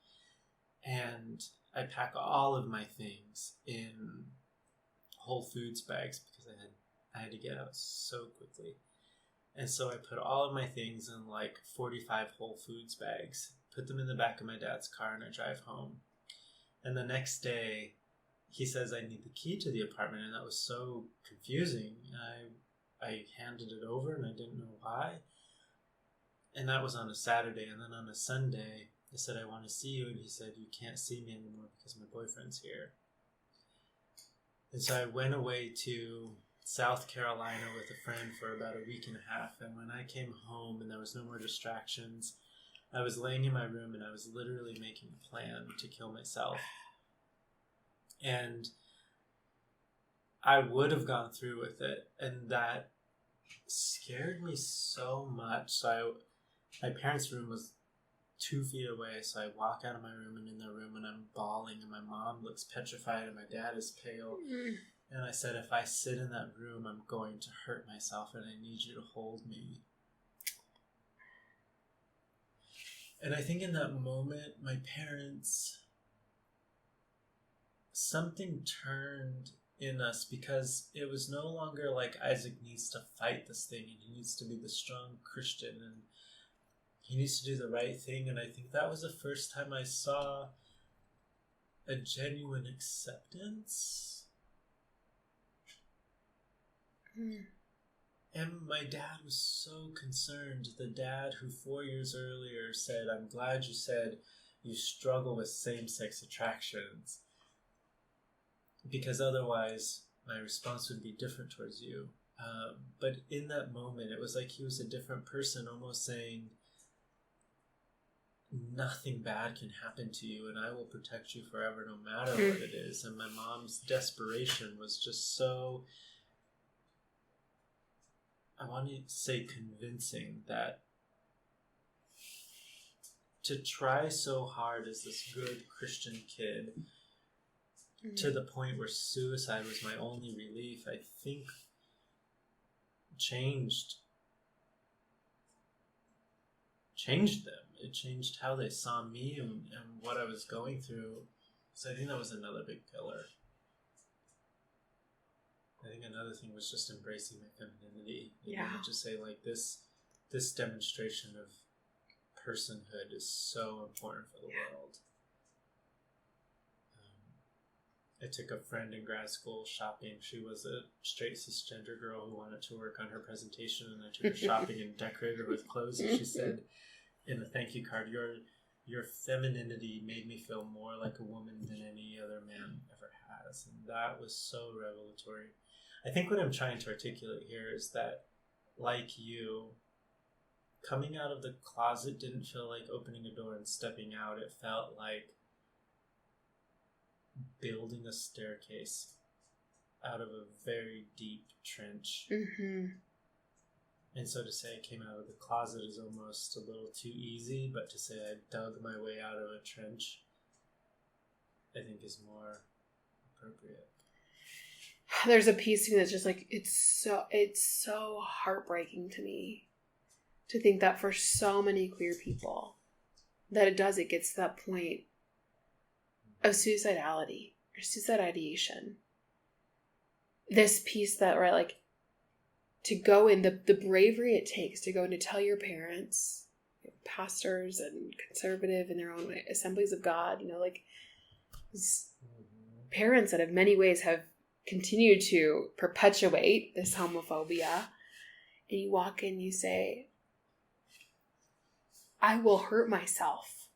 And I pack all of my things in Whole Foods bags because I had to get out so quickly. And so I put all of my things in like 45 Whole Foods bags, put them in the back of my dad's car, and I drive home. And the next day, he says I need the key to the apartment, and that was so confusing. I handed it over, and I didn't know why. And that was on a Saturday. And then on a Sunday, I said, I want to see you. And he said, you can't see me anymore because my boyfriend's here. And so I went away to South Carolina with a friend for about a week and a half. And when I came home and there was no more distractions, I was laying in my room and I was literally making a plan to kill myself. And I would have gone through with it. And that scared me so much. So my parents' room was 2 feet away. So I walk out of my room and in their room and I'm bawling and my mom looks petrified and my dad is pale. And I said, if I sit in that room, I'm going to hurt myself and I need you to hold me. And I think in that moment, my parents, something turned in us because it was no longer like Isaac needs to fight this thing and he needs to be the strong Christian and he needs to do the right thing. And I think that was the first time I saw a genuine acceptance. And my dad was so concerned. The dad who 4 years earlier said, I'm glad you said you struggle with same-sex attractions because otherwise my response would be different towards you. But in that moment, it was like he was a different person, almost saying, nothing bad can happen to you and I will protect you forever no matter what it is. And my mom's desperation was just so, I want to say convincing, that to try so hard as this good Christian kid to the point where suicide was my only relief, I think changed them. It changed how they saw me and what I was going through. So I think that was another big pillar. I think another thing was just embracing my femininity. Yeah. Just say like this demonstration of personhood is so important for the world. I took a friend in grad school shopping. She was a straight cisgender girl who wanted to work on her presentation, and I took her shopping and decorated her with clothes. And she said in the thank you card, your femininity made me feel more like a woman than any other man ever has. And that was so revelatory. I think what I'm trying to articulate here is that, like you, coming out of the closet didn't feel like opening a door and stepping out. It felt like building a staircase out of a very deep trench. Mm-hmm. And so to say I came out of the closet is almost a little too easy, but to say I dug my way out of a trench, I think is more appropriate. There's a piece of me that's just like, it's so heartbreaking to me to think that for so many queer people that it gets to that point of suicidality or suicide ideation. This piece that, right, like, to go in, the bravery it takes to go and to tell your parents, pastors and conservative in their own way, assemblies of God, like these parents that in many ways have continued to perpetuate this homophobia. And you walk in, you say, I will hurt myself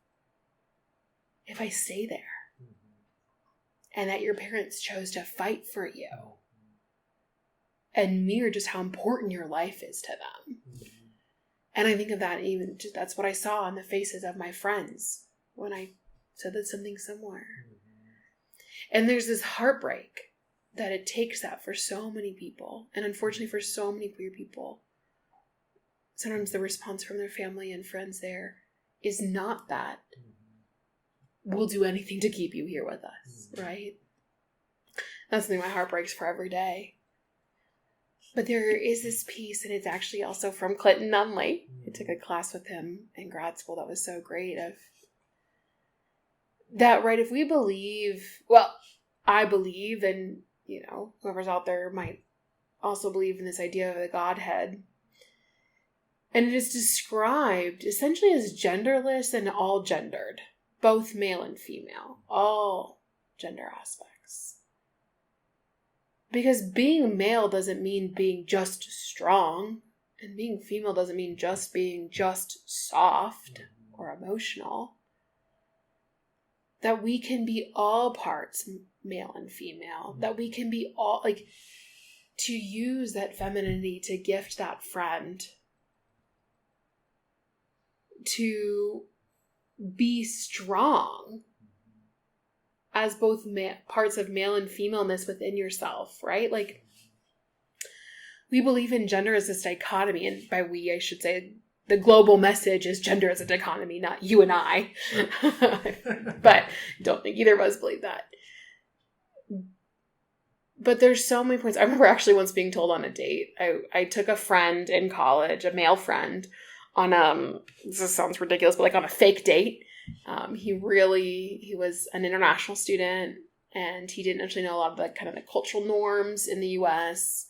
if I stay there. And that your parents chose to fight for you. And mirror just how important your life is to them. And I think of that even, just, that's what I saw on the faces of my friends when I said that something similar. And there's this heartbreak that it takes that for so many people. And unfortunately for so many queer people, sometimes the response from their family and friends there is not that we'll do anything to keep you here with us, right? That's something my heart breaks for every day. But there is this piece, and it's actually also from Clinton Nunley. I took a class with him in grad school that was so great, of that, right, if we believe, well, I believe, and, whoever's out there might also believe in this idea of the Godhead. And it is described essentially as genderless and all gendered, both male and female, all gender aspects. Because being male doesn't mean being just strong, and being female doesn't mean just being just soft or emotional. That we can be all parts, male and female. That we can be all, like, to use that femininity to gift that friend. To be strong as both parts of male and femaleness within yourself, right? Like, we believe in gender as this dichotomy, and by we, I should say, the global message is gender as a dichotomy, not you and I. But I don't think either of us believe that. But there's so many points. I remember actually once being told on a date, I took a friend in college, a male friend, on, this sounds ridiculous, but like on a fake date. He was an international student, and he didn't actually know a lot of the kind of the cultural norms in the U.S.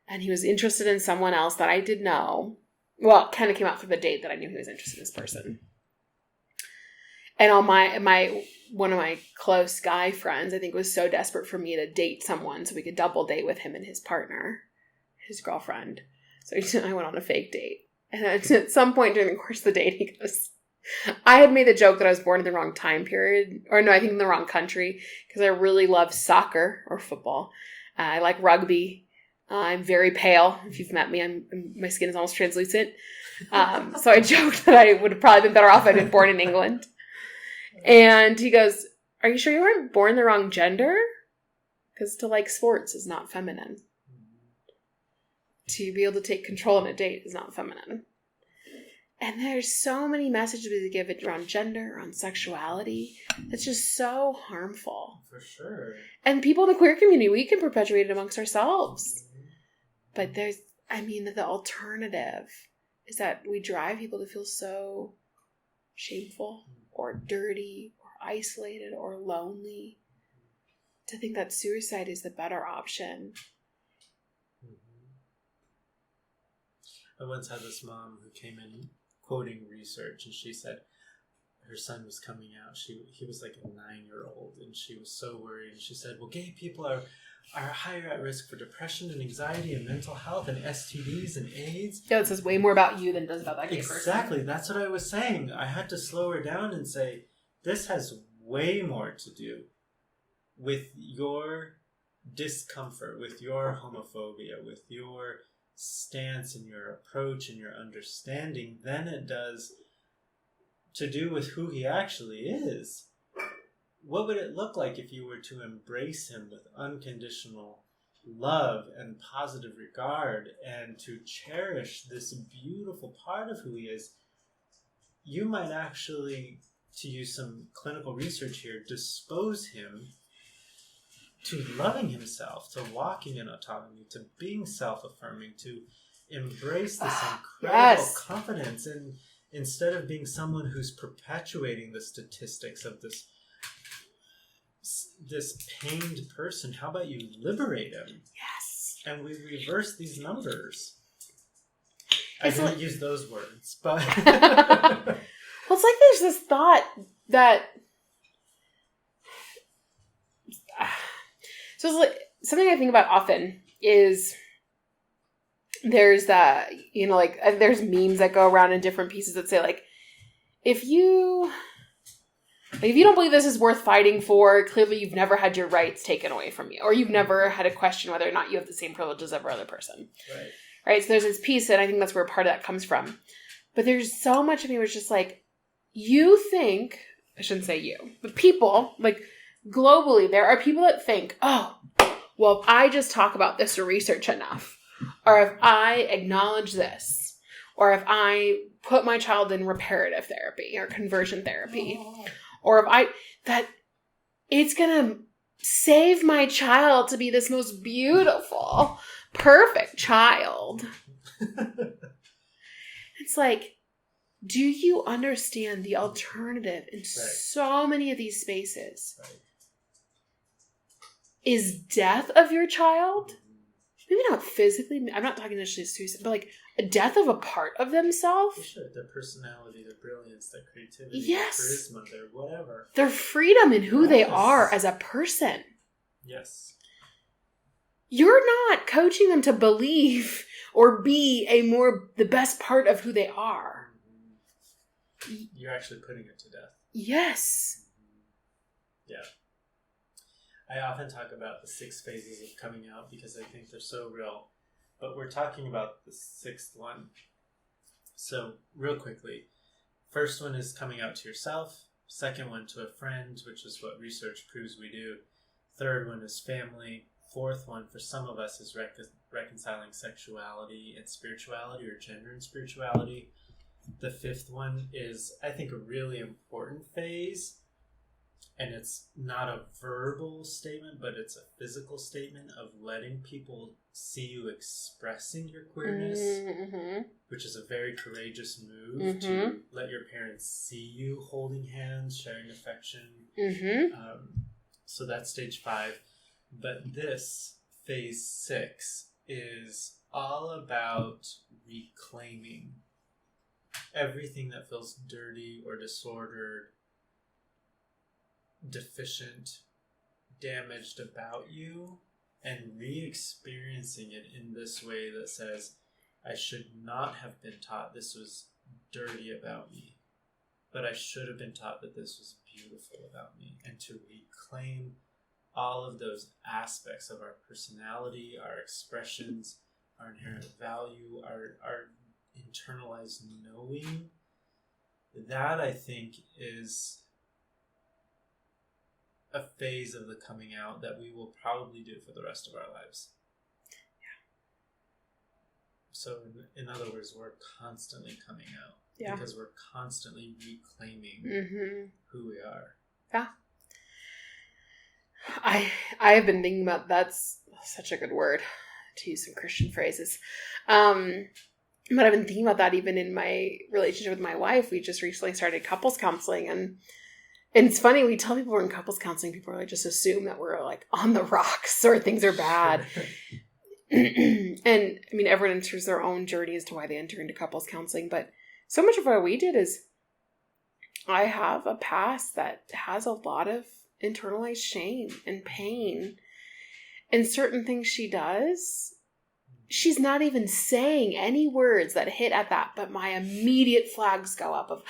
And he was interested in someone else that I did know. Well, it kind of came out through the date that I knew he was interested in this person. And on one of my close guy friends, I think, was so desperate for me to date someone so we could double date with him and his partner, his girlfriend. So I went on a fake date. And at some point during the course of the date, he goes, I had made the joke that I was born in the wrong time period. Or no, I think in the wrong country. Because I really love soccer or football. I like rugby. I'm very pale. If you've met me, my skin is almost translucent. So I joked that I would have probably been better off if I'd been born in England. And he goes, are you sure you weren't born the wrong gender? Because to like sports is not feminine. To be able to take control on a date is not feminine. And there's so many messages we give it around gender, around sexuality. It's just so harmful. For sure. And people in the queer community, we can perpetuate it amongst ourselves. But the alternative is that we drive people to feel so shameful or dirty or isolated or lonely, to think that suicide is the better option. I once had this mom who came in quoting research, and she said her son was coming out. He was like a 9-year-old, and she was so worried. And she said, well, gay people are higher at risk for depression and anxiety and mental health and STDs and AIDS. Yeah, it says way more about you than it does about that gay person. Exactly. That's what I was saying. I had to slow her down and say, this has way more to do with your discomfort, with your homophobia, with your stance and your approach and your understanding than it does to do with who he actually is. what would it look like if you were to embrace him with unconditional love and positive regard and to cherish this beautiful part of who he is? You might actually, to use some clinical research here, dispose him to loving himself, to walking in autonomy, to being self-affirming, to embrace this incredible confidence, and instead of being someone who's perpetuating the statistics of this pained person, how about you liberate him? Yes. And we reverse these numbers. I didn't use those words, but... Well, it's like there's this thought that... So it's like, something I think about often is there's that, like, there's memes that go around in different pieces that say, like, if you don't believe this is worth fighting for, clearly you've never had your rights taken away from you, or you've never had to question whether or not you have the same privileges as every other person. Right? So there's this piece, and I think that's where part of that comes from. But there's so much of me where it's just like, you think, I shouldn't say you, but people, like, globally, there are people that think, oh, well, if I just talk about this or research enough, or if I acknowledge this, or if I put my child in reparative therapy or conversion therapy, or that it's going to save my child to be this most beautiful, perfect child. It's like, do you understand the alternative in so many of these spaces? Is death of your child, maybe not physically, I'm not talking initially suicide, but like a death of a part of themselves? Sure, their personality, their brilliance, their creativity, yes, their charisma, their whatever. Their freedom in who they are as a person. Yes. You're not coaching them to believe or be the best part of who they are. You're actually putting it to death. Yes. Yeah. I often talk about the 6 phases of coming out because I think they're so real. But we're talking about the 6th one. So, real quickly. First one is coming out to yourself. Second one to a friend, which is what research proves we do. Third one is family. Fourth one, for some of us, is reconciling sexuality and spirituality, or gender and spirituality. The 5th one is, I think, a really important phase. And it's not a verbal statement, but it's a physical statement of letting people see you expressing your queerness, which is a very courageous move to let your parents see you holding hands, sharing affection. So that's stage 5. But this, phase 6, is all about reclaiming everything that feels dirty or disordered, deficient, damaged about you, and re-experiencing it in this way that says, I should not have been taught this was dirty about me, but I should have been taught that this was beautiful about me, and to reclaim all of those aspects of our personality, our expressions, our inherent value, our internalized knowing. That, I think, is a phase of the coming out that we will probably do for the rest of our lives. So in other words, we're constantly coming out because we're constantly reclaiming who we are. Yeah. I have been thinking about, that's such a good word to use some Christian phrases. But I've been thinking about that even in my relationship with my wife. We just recently started couples counseling, and it's funny, we tell people we're in couples counseling, people are like, just assume that we're like on the rocks or things are bad. And I mean, everyone enters their own journey as to why they enter into couples counseling. But so much of what we did is, I have a past that has a lot of internalized shame and pain. And certain things she does, she's not even saying any words that hit at that, but my immediate flags go up of,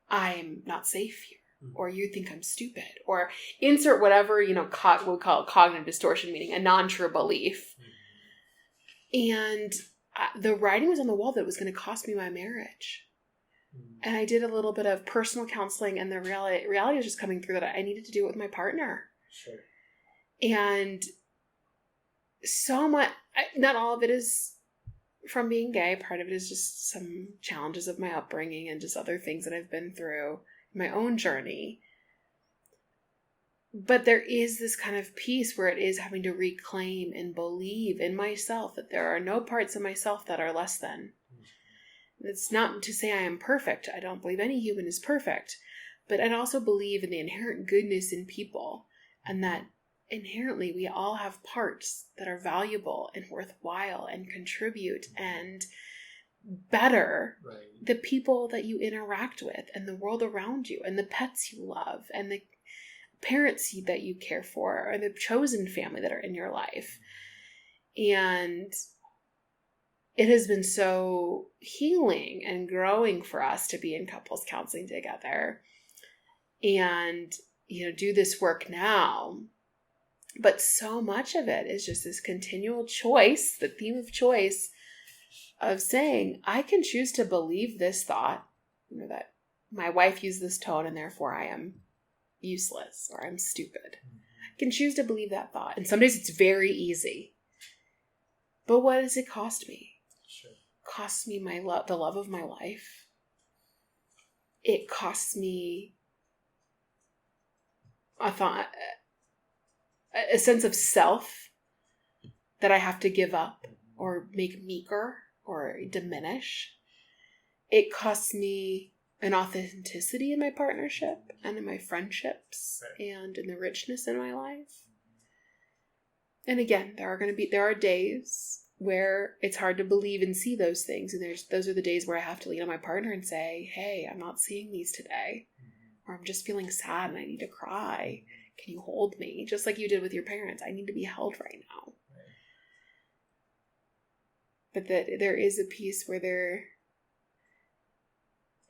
I'm not safe here. Or you think I'm stupid, or insert whatever, we'll call it cognitive distortion, meaning a non-true belief. And the writing was on the wall that it was going to cost me my marriage. And I did a little bit of personal counseling, and the reality was just coming through that I needed to do it with my partner. Sure. And so much, not all of it is from being gay. Part of it is just some challenges of my upbringing and just other things that I've been through in my own journey. But there is this kind of piece where it is having to reclaim and believe in myself that there are no parts of myself that are less than. It's not to say I am perfect. I don't believe any human is perfect. But I also believe in the inherent goodness in people, and that inherently we all have parts that are valuable and worthwhile and contribute and better the people that you interact with and the world around you and the pets you love and the parents that you care for or the chosen family that are in your life. And it has been so healing and growing for us to be in couples counseling together and, do this work now. But so much of it is just this continual choice, the theme of choice of saying, I can choose to believe this thought, that my wife used this tone and therefore I am useless or I'm stupid. I can choose to believe that thought. And some days it's very easy. But what does it cost me? Sure. It costs me the love of my life. It costs me a sense of self that I have to give up or make meeker or diminish. It costs me an authenticity in my partnership and in my friendships and in the richness in my life. And again, there are days where it's hard to believe and see those things. And those are the days where I have to lean on my partner and say, hey, I'm not seeing these today. Or I'm just feeling sad and I need to cry. Can you hold me? Just like you did with your parents. I need to be held right now. But that there is a piece where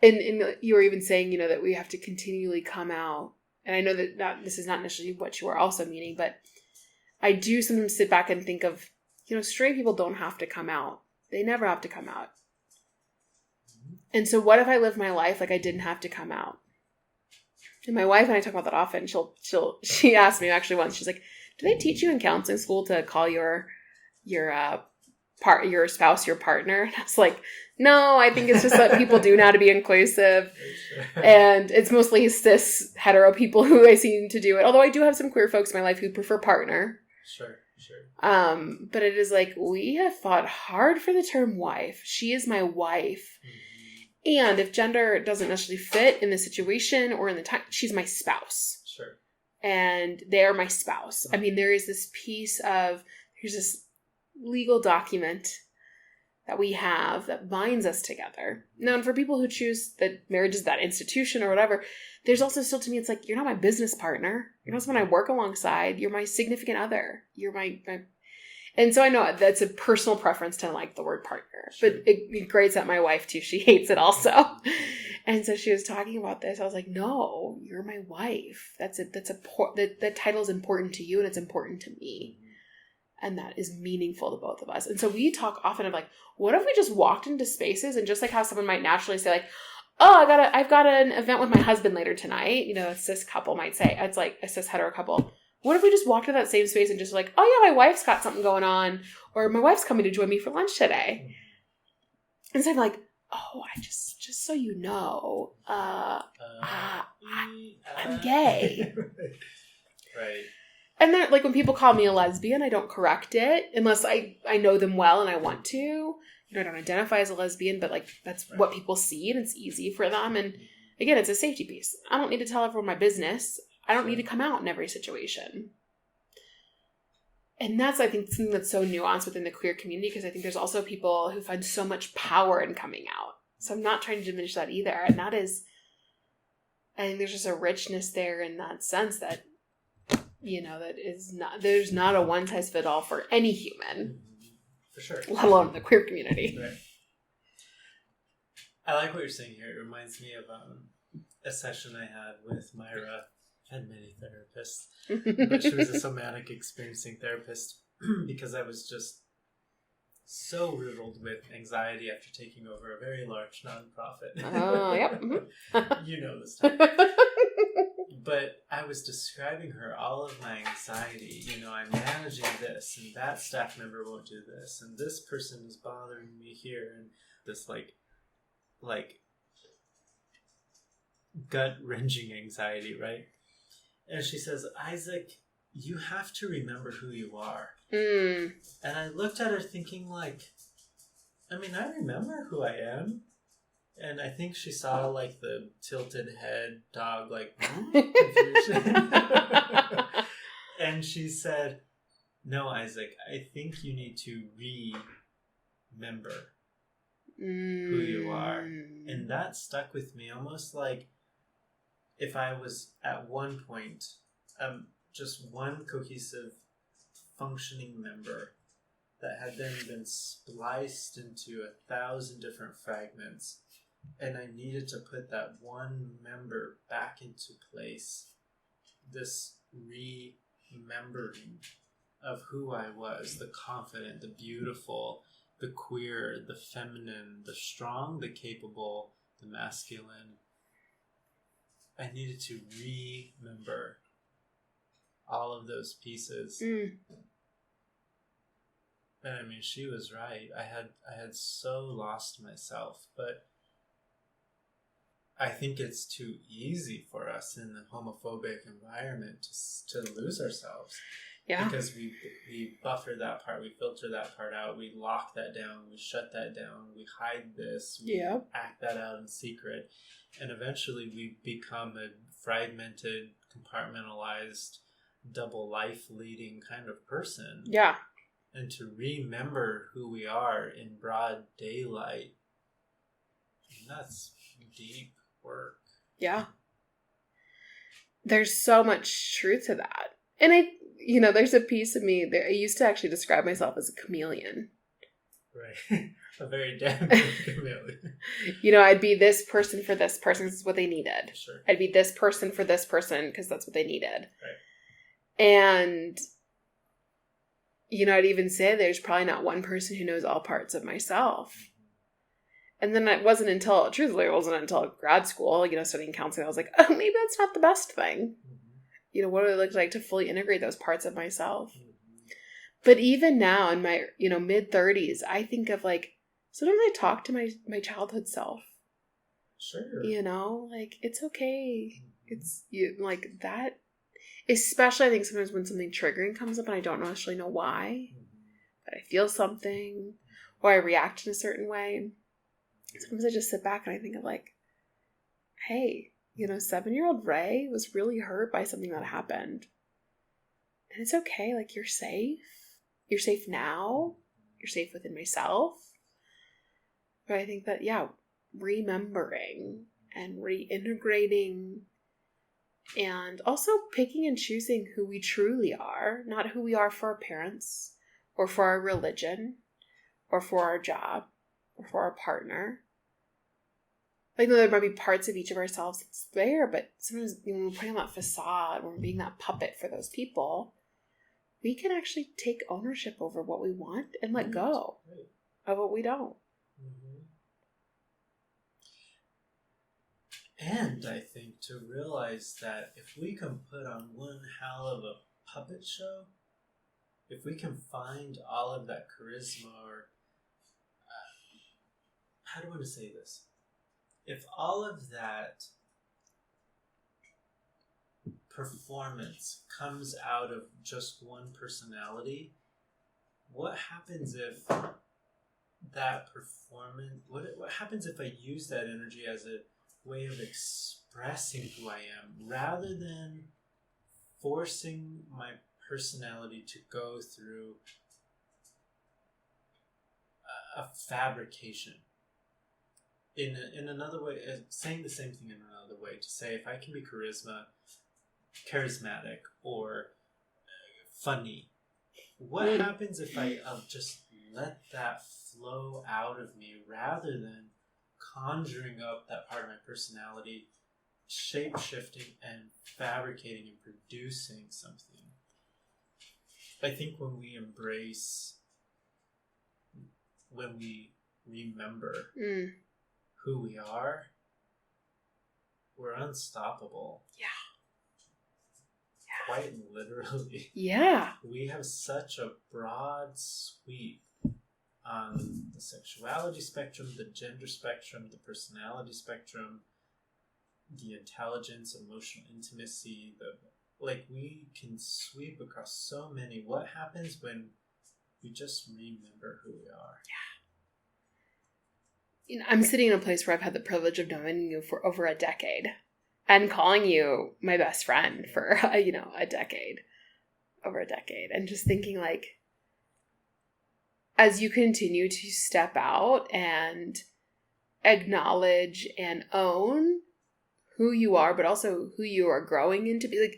and you were even saying, that we have to continually come out. And I know that this is not necessarily what you are also meaning, but I do sometimes sit back and think of, straight people don't have to come out. They never have to come out. And so what if I lived my life like I didn't have to come out? And my wife and I talk about that often. She asked me actually once, she's like, do they teach you in counseling school to call your spouse your partner? And I was like, no, I think it's just that people do know how to be inclusive. And it's mostly cis hetero people who I seem to do it. Although I do have some queer folks in my life who prefer partner. Sure. But it is like, we have fought hard for the term wife. She is my wife. Mm-hmm. And if gender doesn't necessarily fit in the situation or in the time, she's my spouse. Sure. And they are my spouse. Mm-hmm. I mean, there is this piece of, here's this legal document that we have that binds us together. Now, and for people who choose that marriage is that institution or whatever, there's also still, to me, it's like, you're not my business partner. You're not someone I work alongside. You're my significant other. You're my and so I know that's a personal preference to like the word partner, sure. But it grates at my wife too. She hates it also. And so she was talking about this. I was like, no, you're my wife. That title is important to you and it's important to me. And that is meaningful to both of us. And so we talk often of like, what if we just walked into spaces and just like how someone might naturally say like, oh, I've got an event with my husband later tonight. A cis couple might say, it's like a cis hetero couple. What if we just walked into that same space and just like, oh yeah, my wife's got something going on, or my wife's coming to join me for lunch today. And so I'm like, oh, I just so you know, I'm gay. Right. And then like when people call me a lesbian, I don't correct it unless I know them well and I want to. I don't identify as a lesbian, but like that's what people see and it's easy for them. And again, it's a safety piece. I don't need to tell everyone my business. I don't need to come out in every situation. And that's, I think, something that's so nuanced within the queer community, because I think there's also people who find so much power in coming out. So I'm not trying to diminish that either. And that is, I think there's just a richness there in that sense that, that is not, there's not a one size fit all for any human. For sure. Let alone the queer community. Right. I like what you're saying here. It reminds me of a session I had with Myra. Had many therapists, but she was a somatic experiencing therapist because I was just so riddled with anxiety after taking over a very large nonprofit. Oh, yep. Mm-hmm. You know this stuff. But I was describing her all of my anxiety. You know, I'm managing this, and that staff member won't do this, and this person is bothering me here, and this like gut-wrenching anxiety, right? And she says, Isaac, you have to remember who you are. And I looked at her thinking like, I mean, I remember who I am. And I think she saw like the tilted head dog, like, confusion. And she said, no, Isaac, I think you need to remember who you are. And that stuck with me, almost like if I was at one point just one cohesive functioning member that had then been spliced into 1,000 different fragments, and I needed to put that one member back into place. This remembering of who I was, the confident, the beautiful, the queer, the feminine, the strong, the capable, the masculine. I needed to remember all of those pieces. And I mean, she was right. I had so lost myself, but I think it's too easy for us in the homophobic environment to lose ourselves. Yeah. Because we buffer that part, we filter that part out, we lock that down, we shut that down, we hide this, we act that out in secret. And eventually we become a fragmented, compartmentalized, double life leading kind of person. Yeah. And to remember who we are in broad daylight, that's deep work. Yeah. There's so much truth to that. And there's a piece of me there. I used to actually describe myself as a chameleon. Right. A very damn good chameleon. I'd be this person for this person because it's what they needed. Sure. I'd be this person for this person because that's what they needed. Right. And, I'd even say there's probably not one person who knows all parts of myself. And then it wasn't until grad school, studying counseling, I was like, oh, maybe that's not the best thing. What do it look like to fully integrate those parts of myself? But even now in my, mid-30s, I think of sometimes I talk to my childhood self. Sure. It's okay. It's that. Especially I think sometimes when something triggering comes up and I don't necessarily know why, but I feel something or I react in a certain way. Sometimes I just sit back and I think of hey, 7-year-old Rae was really hurt by something that happened. And it's okay. You're safe. You're safe now. You're safe within myself. But I think that, remembering and reintegrating and also picking and choosing who we truly are, not who we are for our parents or for our religion or for our job or for our partner. There might be parts of each of ourselves that's there, but sometimes when we're putting on that facade, when we're being that puppet for those people, we can actually take ownership over what we want and let go of what we don't. And I think to realize that if we can put on one hell of a puppet show, if we can find all of that charisma or, how do I want to say this? If all of that performance comes out of just one personality, what happens if that performance, what happens if I use that energy as a way of expressing who I am rather than forcing my personality to go through a fabrication? In another way, saying the same thing in another way, to say if I can be charismatic or funny, what happens if I just let that flow out of me rather than conjuring up that part of my personality, shape-shifting and fabricating and producing something? I think when we embrace when we remember who we are, we're unstoppable. Yeah. Quite literally. Yeah. We have such a broad sweep on the sexuality spectrum, the gender spectrum, the personality spectrum, the intelligence, emotional intimacy, we can sweep across so many. What happens when we just remember who we are? Yeah. I'm sitting in a place where I've had the privilege of knowing you for over a decade and calling you my best friend for, a decade, over a decade. And just thinking like, as you continue to step out and acknowledge and own who you are, but also who you are growing into, be like,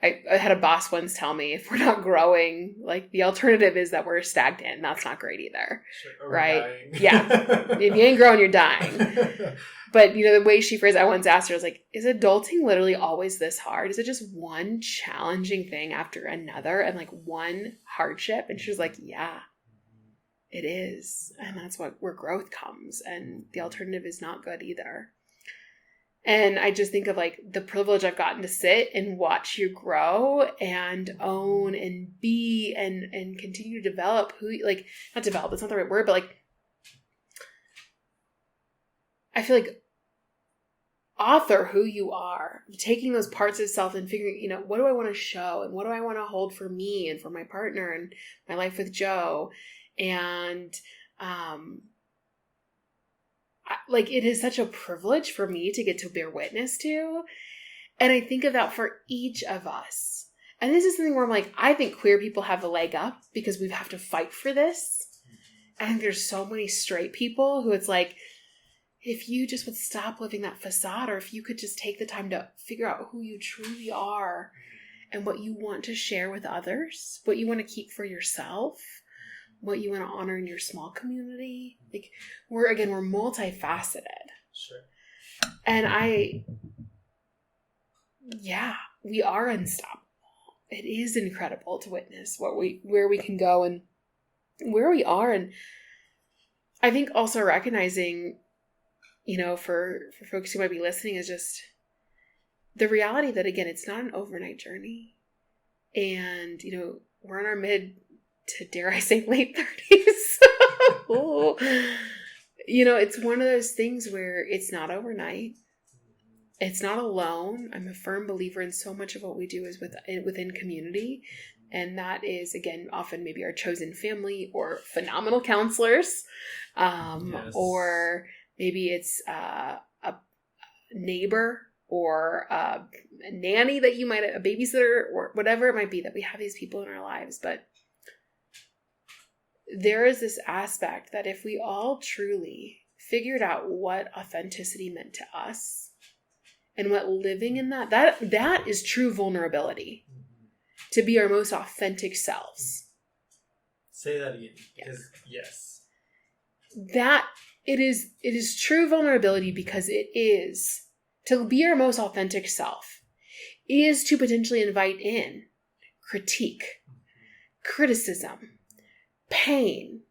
I had a boss once tell me, if we're not growing, like the alternative is that we're stagnant. And that's not great either. Sure, right? Yeah. If you ain't growing, you're dying. But, the way she phrased it, I once asked her, I was like, is adulting literally always this hard? Is it just one challenging thing after another and like one hardship? And she was like, yeah, it is. And that's where growth comes. And the alternative is not good either. And I just think of like the privilege I've gotten to sit and watch you grow and own and be and continue to develop not develop, it's not the right word, but like, I feel like author who you are, taking those parts of self and figuring, what do I want to show and what do I want to hold for me and for my partner and my life with Joe. And, it is such a privilege for me to get to bear witness to. And I think of that for each of us. And this is something where I'm like, I think queer people have a leg up because we have to fight for this. I think there's so many straight people who it's like, if you just would stop living that facade, or if you could just take the time to figure out who you truly are and what you want to share with others, what you want to keep for yourself, what you want to honor in your small community. Like we're multifaceted. Sure. And we are unstoppable. It is incredible to witness where we can go and where we are. And I think also recognizing, for folks who might be listening, is just the reality that, again, it's not an overnight journey. And, we're in our mid to, dare I say, late 30s. It's one of those things where it's not overnight. It's not alone. I'm a firm believer in so much of what we do is within community. And that is, again, often maybe our chosen family or phenomenal counselors. Yes. Or maybe it's a neighbor or a nanny that you might, a babysitter or whatever it might be, that we have these people in our lives. But there is this aspect that if we all truly figured out what authenticity meant to us and what living in that is true vulnerability, to be our most authentic selves. Say that again. Because yes. That it is true vulnerability, because it is to be our most authentic self is to potentially invite in critique, criticism, pain,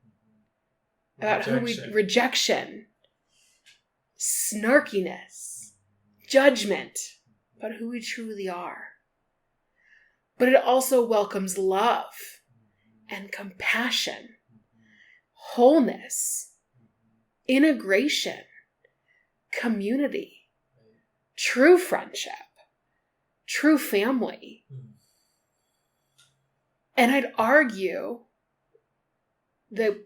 about rejection, snarkiness, judgment about who we truly are. But it also welcomes love and compassion, wholeness, integration, community, true friendship, true family. And I'd argue that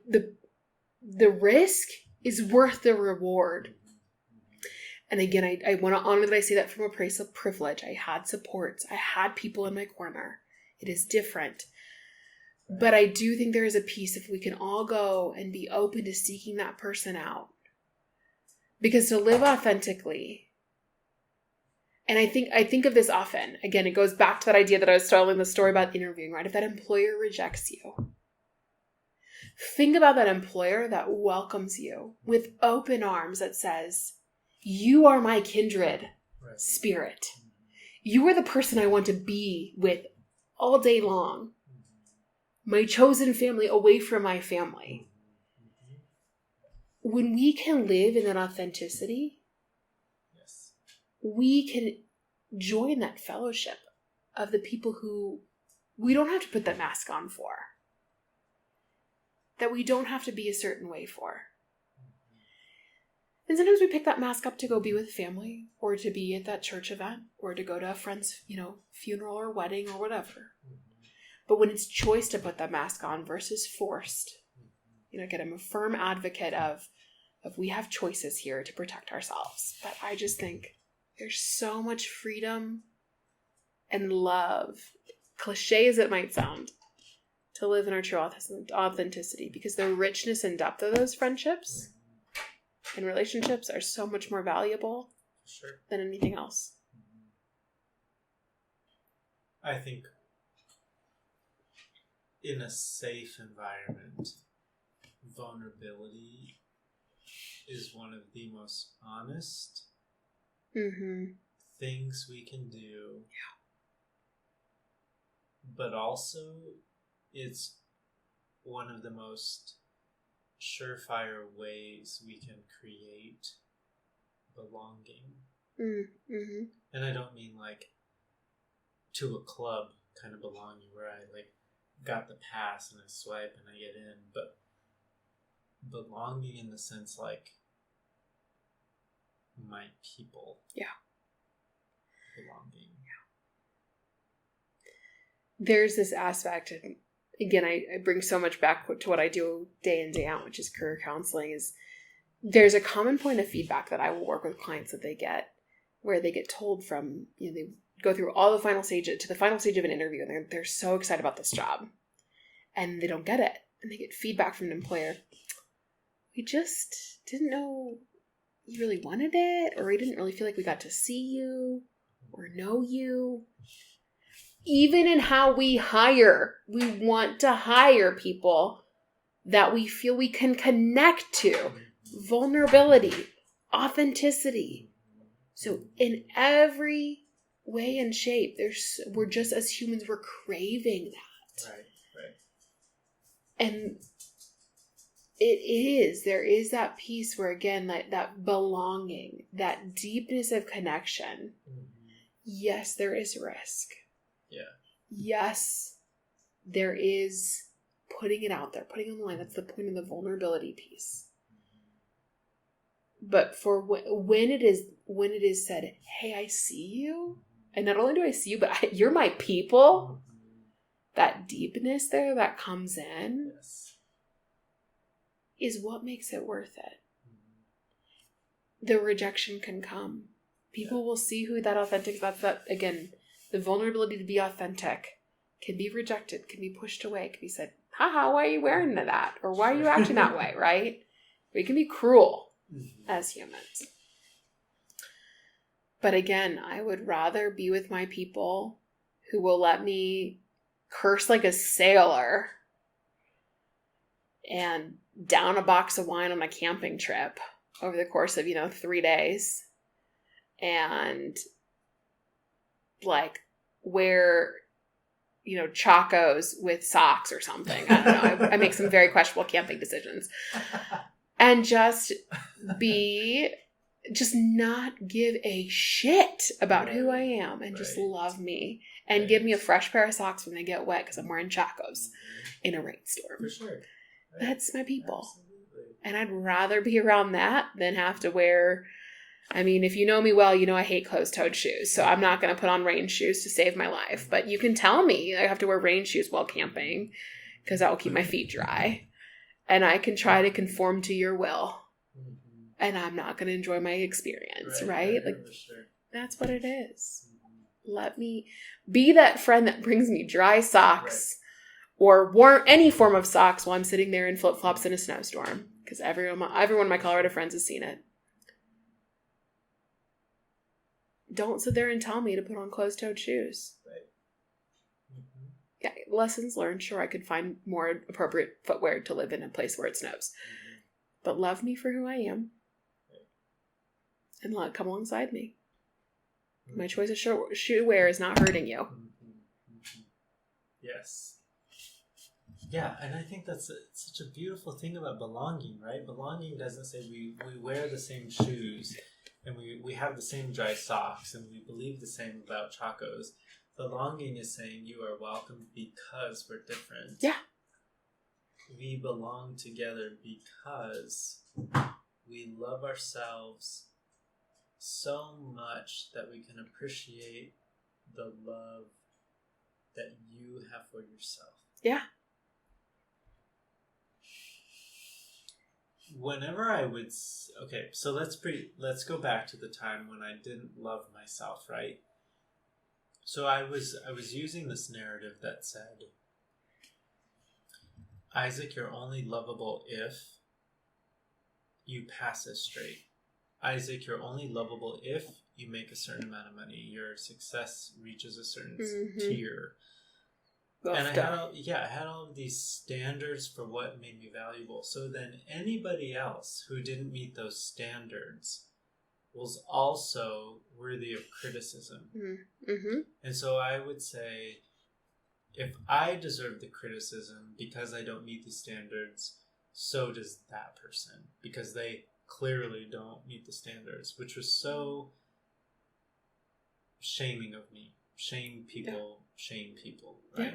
the risk is worth the reward. And again, I want to honor that I say that from a place of privilege. I had supports. I had people in my corner. It is different. But I do think there is a piece if we can all go and be open to seeking that person out. Because to live authentically, and I think of this often. Again, it goes back to that idea that I was telling the story about interviewing, right? If that employer rejects you, think about that employer that welcomes you with open arms, that says, you are my kindred spirit. You are the person I want to be with all day long. My chosen family away from my family. when we can live in that authenticity, Yes. we can join that fellowship of the people who we don't have to put that mask on for, that we don't have to be a certain way for. And sometimes we pick that mask up to go be with family, or to be at that church event, or to go to a friend's, funeral or wedding or whatever. But when it's choice to put that mask on versus forced, again, I'm a firm advocate of we have choices here to protect ourselves. But I just think there's so much freedom and love, cliche as it might sound, to live in our true authenticity, because the richness and depth of those friendships and relationships are so much more valuable than anything else. I think in a safe environment, vulnerability is one of the most honest things we can do. Yeah. But also, it's one of the most surefire ways we can create belonging. Mm-hmm. And I don't mean like to a club kind of belonging where I like got the pass and I swipe and I get in, but belonging in the sense like my people. Yeah. Belonging. Yeah. There's this aspect, and again, I bring so much back to what I do day in, day out, which is career counseling, is there's a common point of feedback that I will work with clients that they get, where they get told from, they go through all the final stage to the final stage of an interview, and they're so excited about this job, and they don't get it. And they get feedback from an employer. We just didn't know you really wanted it, or we didn't really feel like we got to see you or know you. Even in how we hire, we want to hire people that we feel we can connect to. Vulnerability, authenticity. So in every way and shape, we're just, as humans, we're craving that. Right. And there is that piece where, again, that belonging, that deepness of connection. Yes, there is risk. Yeah. Yes, there is putting it out there, putting it on the line. That's the point of the vulnerability piece. But for when it is said, hey, I see you, and not only do I see you, but you're my people, that deepness there that comes in is what makes it worth it. The rejection can come. People will see who that authentic, that again, the vulnerability to be authentic can be rejected, can be pushed away, can be said, haha, why are you wearing that? Or why are you acting that way, right? We can be cruel as humans. But again, I would rather be with my people who will let me curse like a sailor and down a box of wine on a camping trip over the course of, 3 days, and like wear, chacos with socks or something. I don't know. I make some very questionable camping decisions. And just not give a shit about who I am, and just love me and give me a fresh pair of socks when they get wet because I'm wearing chacos in a rainstorm. For sure. Right. That's my people. Absolutely. And I'd rather be around that than have to wear, if you know me well, I hate closed-toed shoes. So I'm not going to put on rain shoes to save my life. But you can tell me I have to wear rain shoes while camping because that will keep my feet dry. And I can try to conform to your will. And I'm not going to enjoy my experience, right? Like, sure. That's what it is. Let me be that friend that brings me dry socks or any form of socks while I'm sitting there in flip-flops in a snowstorm. Because every one of my Colorado friends has seen it. Don't sit there and tell me to put on closed-toed shoes. Right. Yeah, lessons learned. Sure, I could find more appropriate footwear to live in a place where it snows. But love me for who I am. And come alongside me. My choice of shoe wear is not hurting you. Yes. Yeah, and I think that's such a beautiful thing about belonging, right? Belonging doesn't say we wear the same shoes and we have the same dry socks and we believe the same about chacos. Belonging is saying you are welcome because we're different. Yeah. We belong together because we love ourselves so much that we can appreciate the love that you have for yourself. Yeah. Whenever I would, okay, so let's go back to the time when I didn't love myself, right? So I was using this narrative that said, Isaac, you're only lovable if you pass as straight. Isaac, you're only lovable if you make a certain amount of money. Your success reaches a certain tier. And I had all of these standards for what made me valuable. So then anybody else who didn't meet those standards was also worthy of criticism. Mm-hmm. And so I would say, if I deserve the criticism because I don't meet these standards, so does that person, because they clearly don't meet the standards, which was so shaming of me. Shame people, right? Yeah.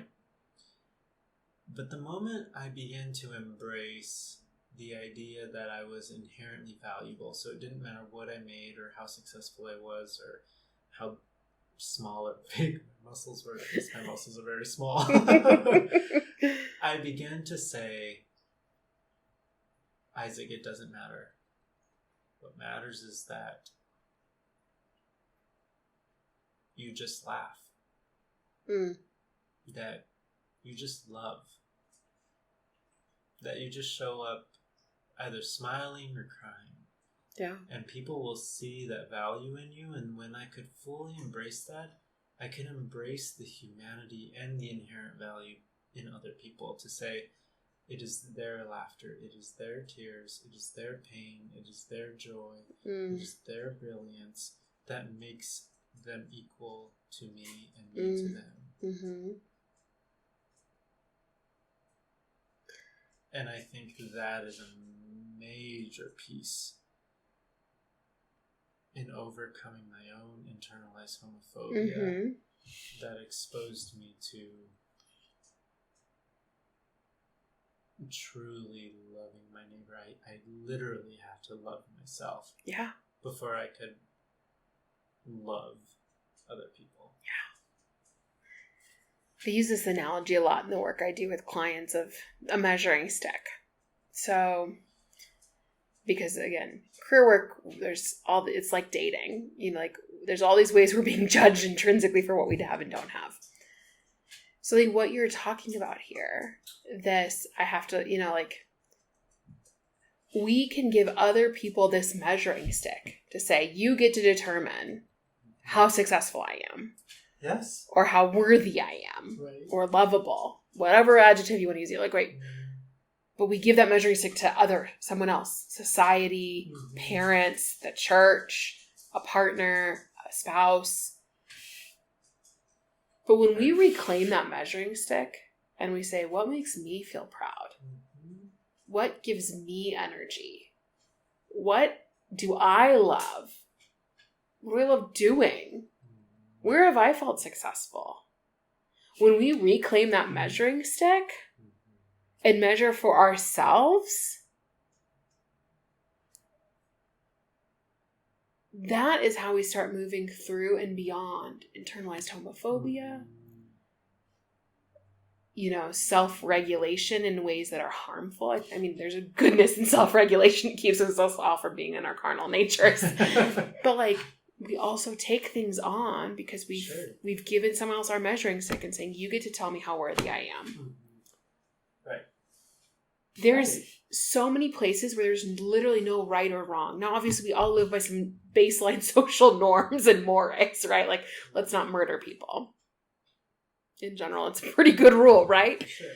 But the moment I began to embrace the idea that I was inherently valuable, so it didn't matter what I made or how successful I was or how small or big my muscles were, because my muscles are very small, I began to say, Isaac, it doesn't matter. What matters is that you just laugh. That you just love. That you just show up either smiling or crying. Yeah. And people will see that value in you. And when I could fully embrace that, I can embrace the humanity and the inherent value in other people, to say it is their laughter, it is their tears, it is their pain, it is their joy, it is their brilliance that makes them equal to me and me to them. Mm-hmm. And I think that is a major piece in overcoming my own internalized homophobia that exposed me to truly loving my neighbor. I literally had to love myself before I could love other people. I use this analogy a lot in the work I do with clients of a measuring stick. So, because again, career work, it's like dating. Like there's all these ways we're being judged intrinsically for what we have and don't have. So like what you're talking about here, I have to, we can give other people this measuring stick to say, you get to determine how successful I am. Yes. Or how worthy I am. Right. Or lovable. Whatever adjective you want to use. Like, right. But we give that measuring stick to someone else. Society, parents, the church, a partner, a spouse. But when we reclaim that measuring stick and we say, what makes me feel proud? What gives me energy? What do I love? What do I love doing? Where have I felt successful? When we reclaim that measuring stick and measure for ourselves, that is how we start moving through and beyond internalized homophobia, self-regulation in ways that are harmful. I mean, there's a goodness in self-regulation that keeps us all from being in our carnal natures. But we also take things on because we've given someone else our measuring stick and saying, you get to tell me how worthy I am. Right. There's so many places where there's literally no right or wrong. Now, obviously, we all live by some baseline social norms and mores, right? Like, let's not murder people. In general, it's a pretty good rule, right? Sure.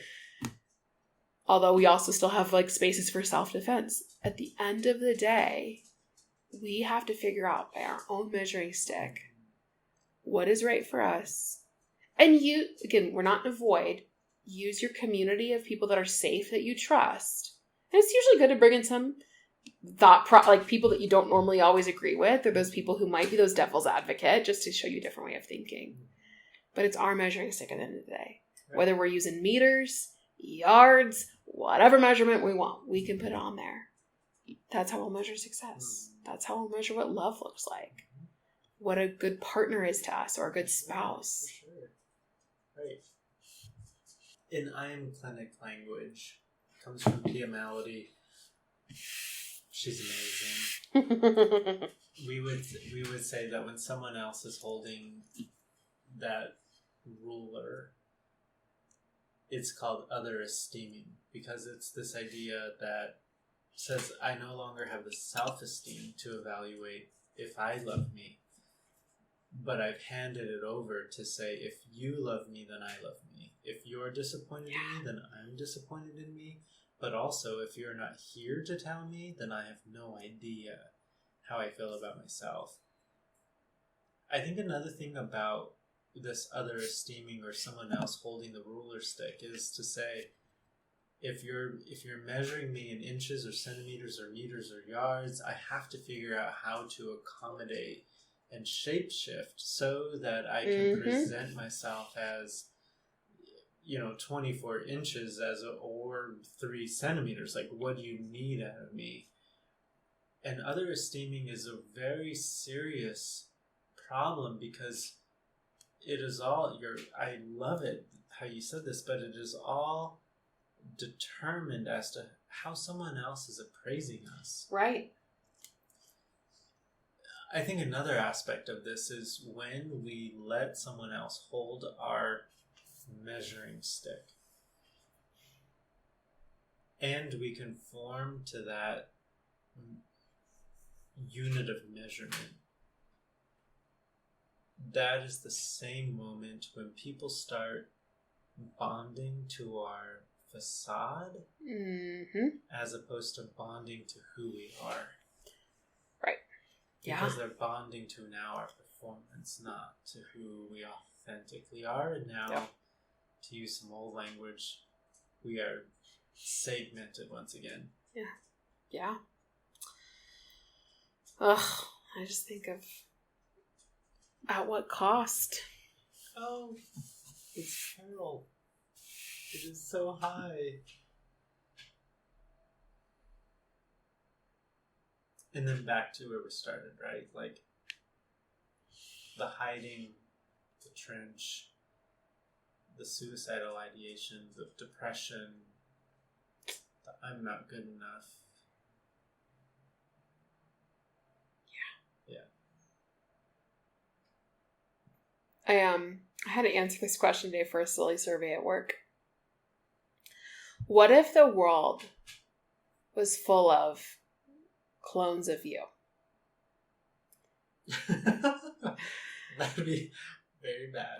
Although we also still have spaces for self-defense. At the end of the day, we have to figure out by our own measuring stick what is right for us. And we're not in a void. use your community of people that are safe, that you trust. And it's usually good to bring in some like people that you don't normally always agree with, or those people who might be those devil's advocate, just to show you a different way of thinking. But it's our measuring stick at the end of the day. Right. Whether we're using meters, yards, whatever measurement we want, we can put it on there. That's how we'll measure success. That's how we'll measure what love looks like. What a good partner is to us, or a good spouse. For sure. Right. In iAmClinic language, it comes from Pia Malady. She's amazing. we would say that when someone else is holding that ruler, it's called other esteeming, because it's this idea that says I no longer have the self-esteem to evaluate if I love me, but I've handed it over to say, if you love me, then I love me. If you're disappointed in me, then I'm disappointed in me. But also, if you're not here to tell me, then I have no idea how I feel about myself. I think another thing about this other esteeming, or someone else holding the ruler stick, is to say, if you're measuring me in inches or centimeters or meters or yards, I have to figure out how to accommodate and shapeshift so that I can present myself as, 24 inches or 3 centimeters. Like, what do you need out of me? And other esteeming is a very serious problem, because it is all I love it how you said this, but it is all determined as to how someone else is appraising us. Right. I think another aspect of this is when we let someone else hold our measuring stick, and we conform to that unit of measurement. That is the same moment when people start bonding to our facade, as opposed to bonding to who we are. Right. Yeah. Because they're bonding to now our performance, not to who we authentically are. And now, to use some old language, we are segmented once again. Yeah. Yeah. Ugh, I just think of at what cost? Oh, it's peril. It is so high. And then back to where we started, right? Like, the hiding, the trench, the suicidal ideation, the depression, the I'm not good enough. Yeah. I had to answer this question today for a silly survey at work. What if the world was full of clones of you? That would be very bad.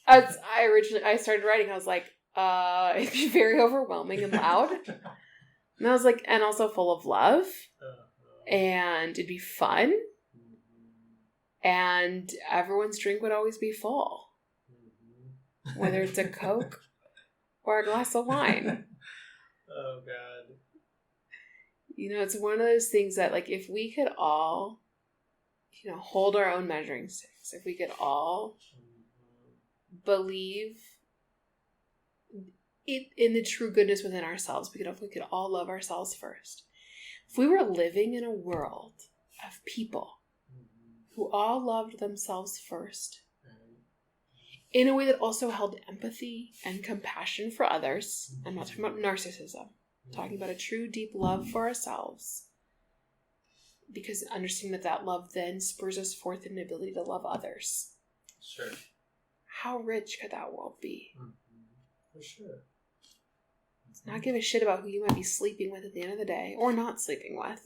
I started writing, I was like, it'd be very overwhelming and loud. And I was like, and also full of love. And it'd be fun. And everyone's drink would always be full. Whether it's a Coke or a glass of wine. Oh, God. It's one of those things that, like, if we could all, hold our own measuring sticks, if we could all believe in the true goodness within ourselves, if we could all love ourselves first. If we were living in a world of people who all loved themselves first, in a way that also held empathy and compassion for others, I'm not talking about narcissism, I'm talking about a true deep love for ourselves, because understanding that love then spurs us forth in the ability to love others. Sure. How rich could that world be? For sure. Not give a shit about who you might be sleeping with at the end of the day, or not sleeping with.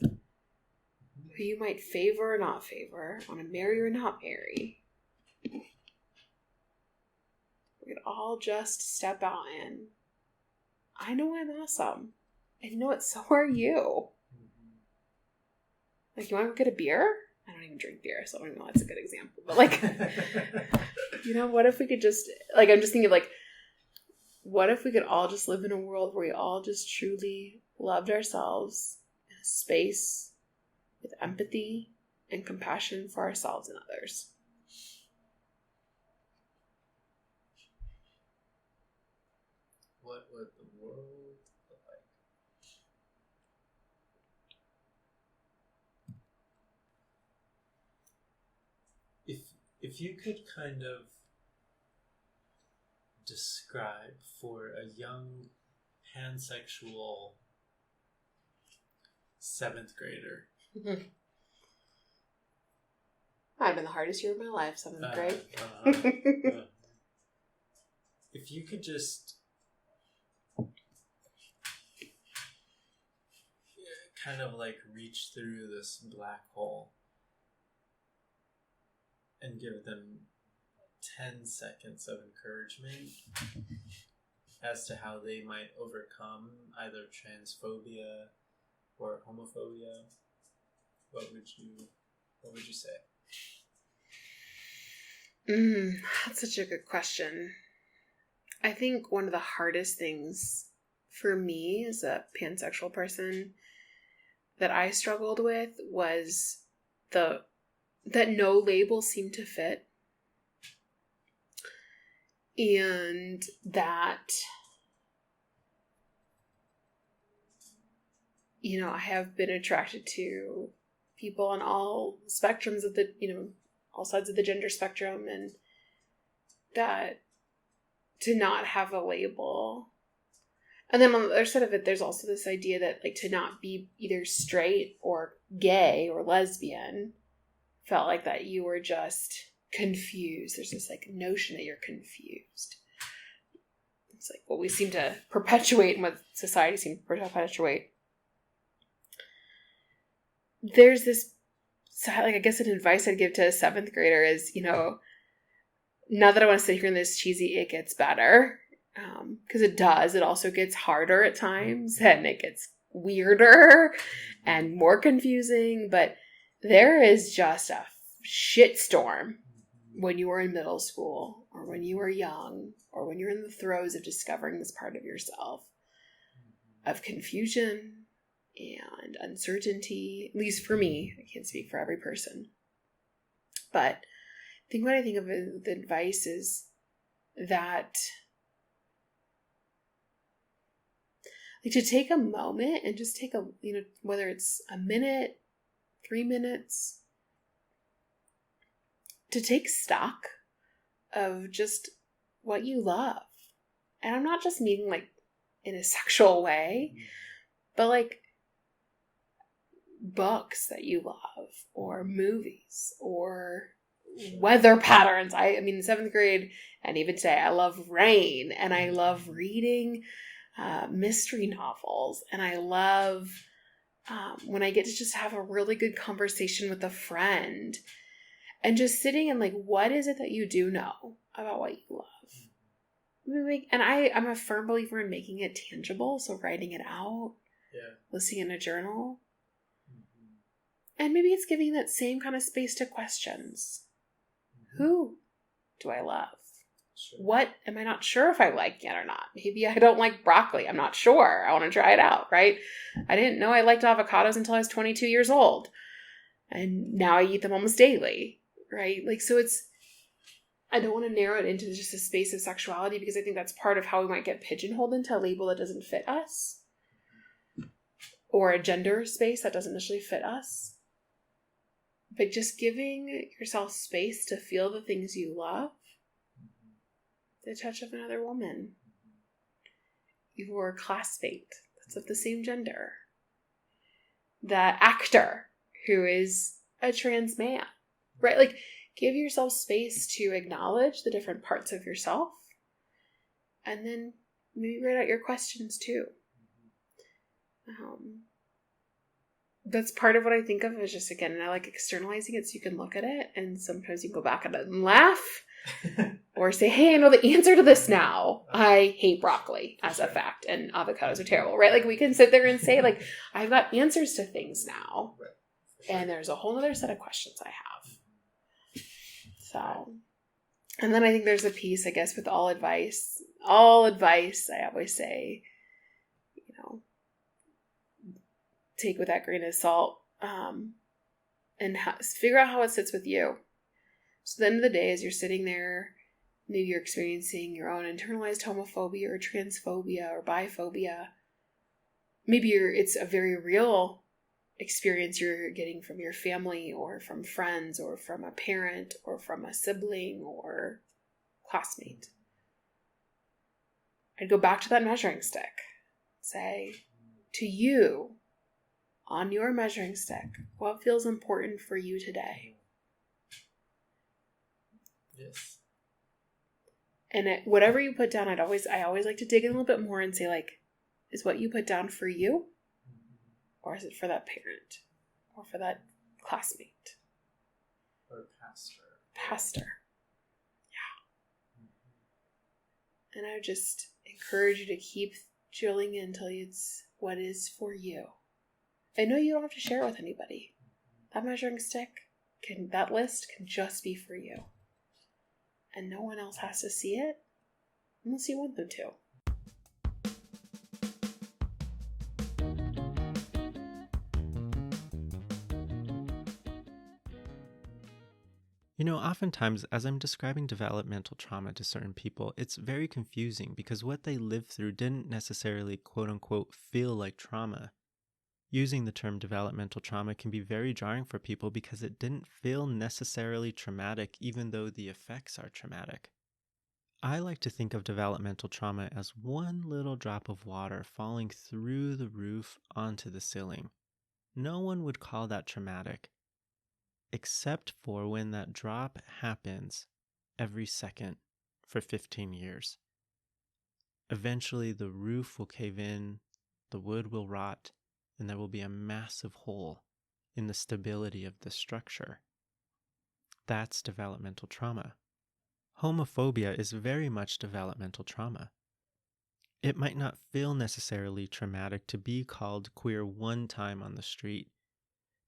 Who you might favor or not favor, want to marry or not marry. We could all just step out and, I know I'm awesome. And you know what, so are you. Like, you want to get a beer? I don't even drink beer, so I don't know that's a good example. But, like, what if we could just, like, I'm just thinking, like, what if we could all just live in a world where we all just truly loved ourselves in a space with empathy and compassion for ourselves and others? What would the world look like? If you could kind of describe for a young pansexual 7th grader. Might have been the hardest year of my life, 7th grade. If you could just kind of like reach through this black hole and give them 10 seconds of encouragement as to how they might overcome either transphobia or homophobia, what would you say? That's such a good question. I think one of the hardest things for me as a pansexual person that I struggled with was that no label seemed to fit. And that, I have been attracted to people on all spectrums of the, all sides of the gender spectrum, and that to not have a label. And then on the other side of it, there's also this idea that like to not be either straight or gay or lesbian felt like that you were just confused. There's this like notion that you're confused. It's like what we seem to perpetuate and what society seems to perpetuate. There's this, like, I guess an advice I'd give to a 7th grader is, not that I want to sit here in this cheesy, it gets better, because it does. It also gets harder at times, and it gets weirder and more confusing, but there is just a shitstorm when you were in middle school, or when you were young, or when you're in the throes of discovering this part of yourself, of confusion and uncertainty, at least for me. I can't speak for every person. But what I think of the advice is that like to take a moment and just take a, whether it's a minute, 3 minutes, to take stock of just what you love. And I'm not just meaning like in a sexual way, but like books that you love, or movies, or weather patterns. I mean, in 7th grade and even today, I love rain, and I love reading mystery novels, and I love when I get to just have a really good conversation with a friend, and just sitting and like, what is it that you do know about what you love? And I'm a firm believer in making it tangible, so writing it out, listing in a journal. And maybe it's giving that same kind of space to questions. Who do I love? Sure. What am I not sure if I like yet or not? Maybe I don't like broccoli. I'm not sure. I want to try it out, right? I didn't know I liked avocados until I was 22 years old. And now I eat them almost daily, right? Like, so I don't want to narrow it into just a space of sexuality, because I think that's part of how we might get pigeonholed into a label that doesn't fit us, or a gender space that doesn't initially fit us. But just giving yourself space to feel the things you love, the touch of another woman, your classmate that's of the same gender, the actor who is a trans man, right? Like, give yourself space to acknowledge the different parts of yourself, and then maybe write out your questions too. That's part of what I think of as just, again, and I like externalizing it so you can look at it, and sometimes you can go back at it and laugh or say, hey, I know the answer to this now. I hate broccoli as a fact, and avocados are terrible, right? Like, we can sit there and say, like, I've got answers to things now, and there's a whole other set of questions I have. So, and then I think there's a piece, I guess, with all advice, all advice, I always say, take with that grain of salt, and figure out how it sits with you. So at the end of the day, as you're sitting there, maybe you're experiencing your own internalized homophobia or transphobia or biphobia. Maybe it's a very real experience you're getting from your family or from friends or from a parent or from a sibling or classmate. I'd go back to that measuring stick. Say, to you, on your measuring stick, what feels important for you today? Yes. And whatever you put down, I always like to dig in a little bit more and say, like, is what you put down for you? Or is it for that parent? Or for that classmate? Or Pastor. Yeah. And I would just encourage you to keep drilling in until it's what is for you. I know you don't have to share it with anybody. That measuring stick, that list can just be for you. And no one else has to see it unless you want them to. Oftentimes, as I'm describing developmental trauma to certain people, it's very confusing because what they lived through didn't necessarily, quote unquote, feel like trauma. Using the term developmental trauma can be very jarring for people because it didn't feel necessarily traumatic, even though the effects are traumatic. I like to think of developmental trauma as one little drop of water falling through the roof onto the ceiling. No one would call that traumatic, except for when that drop happens every second for 15 years. Eventually, the roof will cave in, the wood will rot, and there will be a massive hole in the stability of the structure. That's developmental trauma. Homophobia is very much developmental trauma. It might not feel necessarily traumatic to be called queer one time on the street,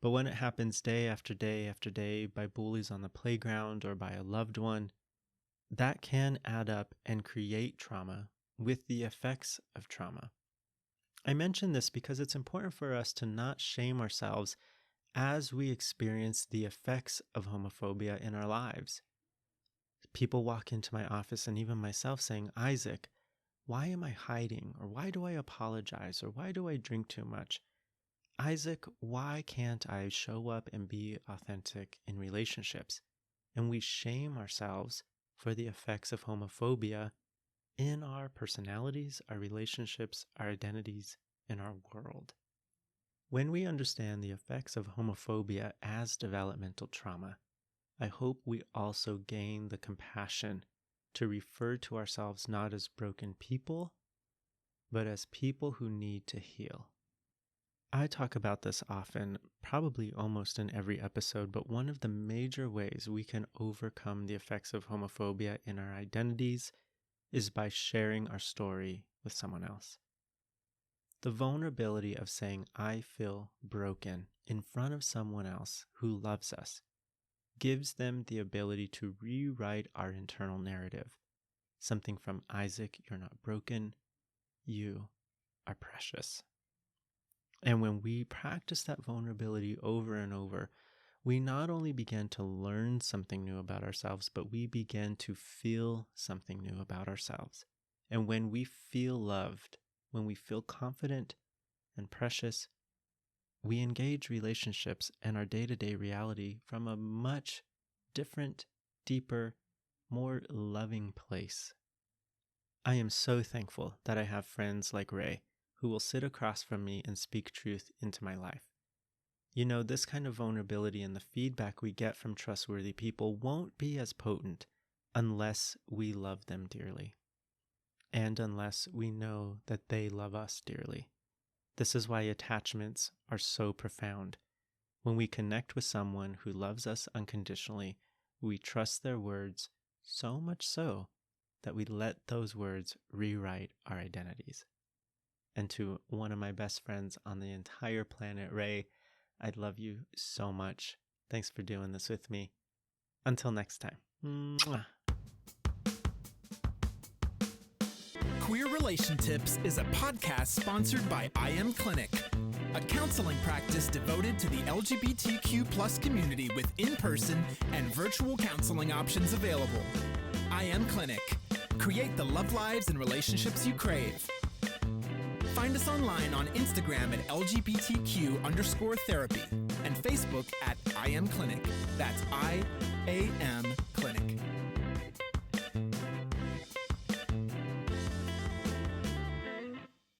but when it happens day after day after day by bullies on the playground or by a loved one, that can add up and create trauma with the effects of trauma. I mention this because it's important for us to not shame ourselves as we experience the effects of homophobia in our lives. People walk into my office and even myself saying, Isaac, why am I hiding? Or why do I apologize? Or why do I drink too much? Isaac, why can't I show up and be authentic in relationships? And we shame ourselves for the effects of homophobia in our personalities, our relationships, our identities, in our world. When we understand the effects of homophobia as developmental trauma, I hope we also gain the compassion to refer to ourselves not as broken people, but as people who need to heal. I talk about this often, probably almost in every episode, but one of the major ways we can overcome the effects of homophobia in our identities is by sharing our story with someone else. The vulnerability of saying, I feel broken in front of someone else who loves us gives them the ability to rewrite our internal narrative. Something from Isaac, you're not broken, you are precious. And when we practice that vulnerability over and over, we not only begin to learn something new about ourselves, but we begin to feel something new about ourselves. And when we feel loved, when we feel confident and precious, we engage relationships and our day-to-day reality from a much different, deeper, more loving place. I am so thankful that I have friends like Rae, who will sit across from me and speak truth into my life. This kind of vulnerability and the feedback we get from trustworthy people won't be as potent unless we love them dearly, and unless we know that they love us dearly. This is why attachments are so profound. When we connect with someone who loves us unconditionally, we trust their words so much so that we let those words rewrite our identities. And to one of my best friends on the entire planet, Rae, I love you so much. Thanks for doing this with me. Until next time. Mwah. Queer Relation Tips is a podcast sponsored by iAmClinic, a counseling practice devoted to the LGBTQ+ community with in-person and virtual counseling options available. iAmClinic. Create the love lives and relationships you crave. Find us online on Instagram at LGBTQ_therapy and Facebook at iAmClinic. That's iAmClinic.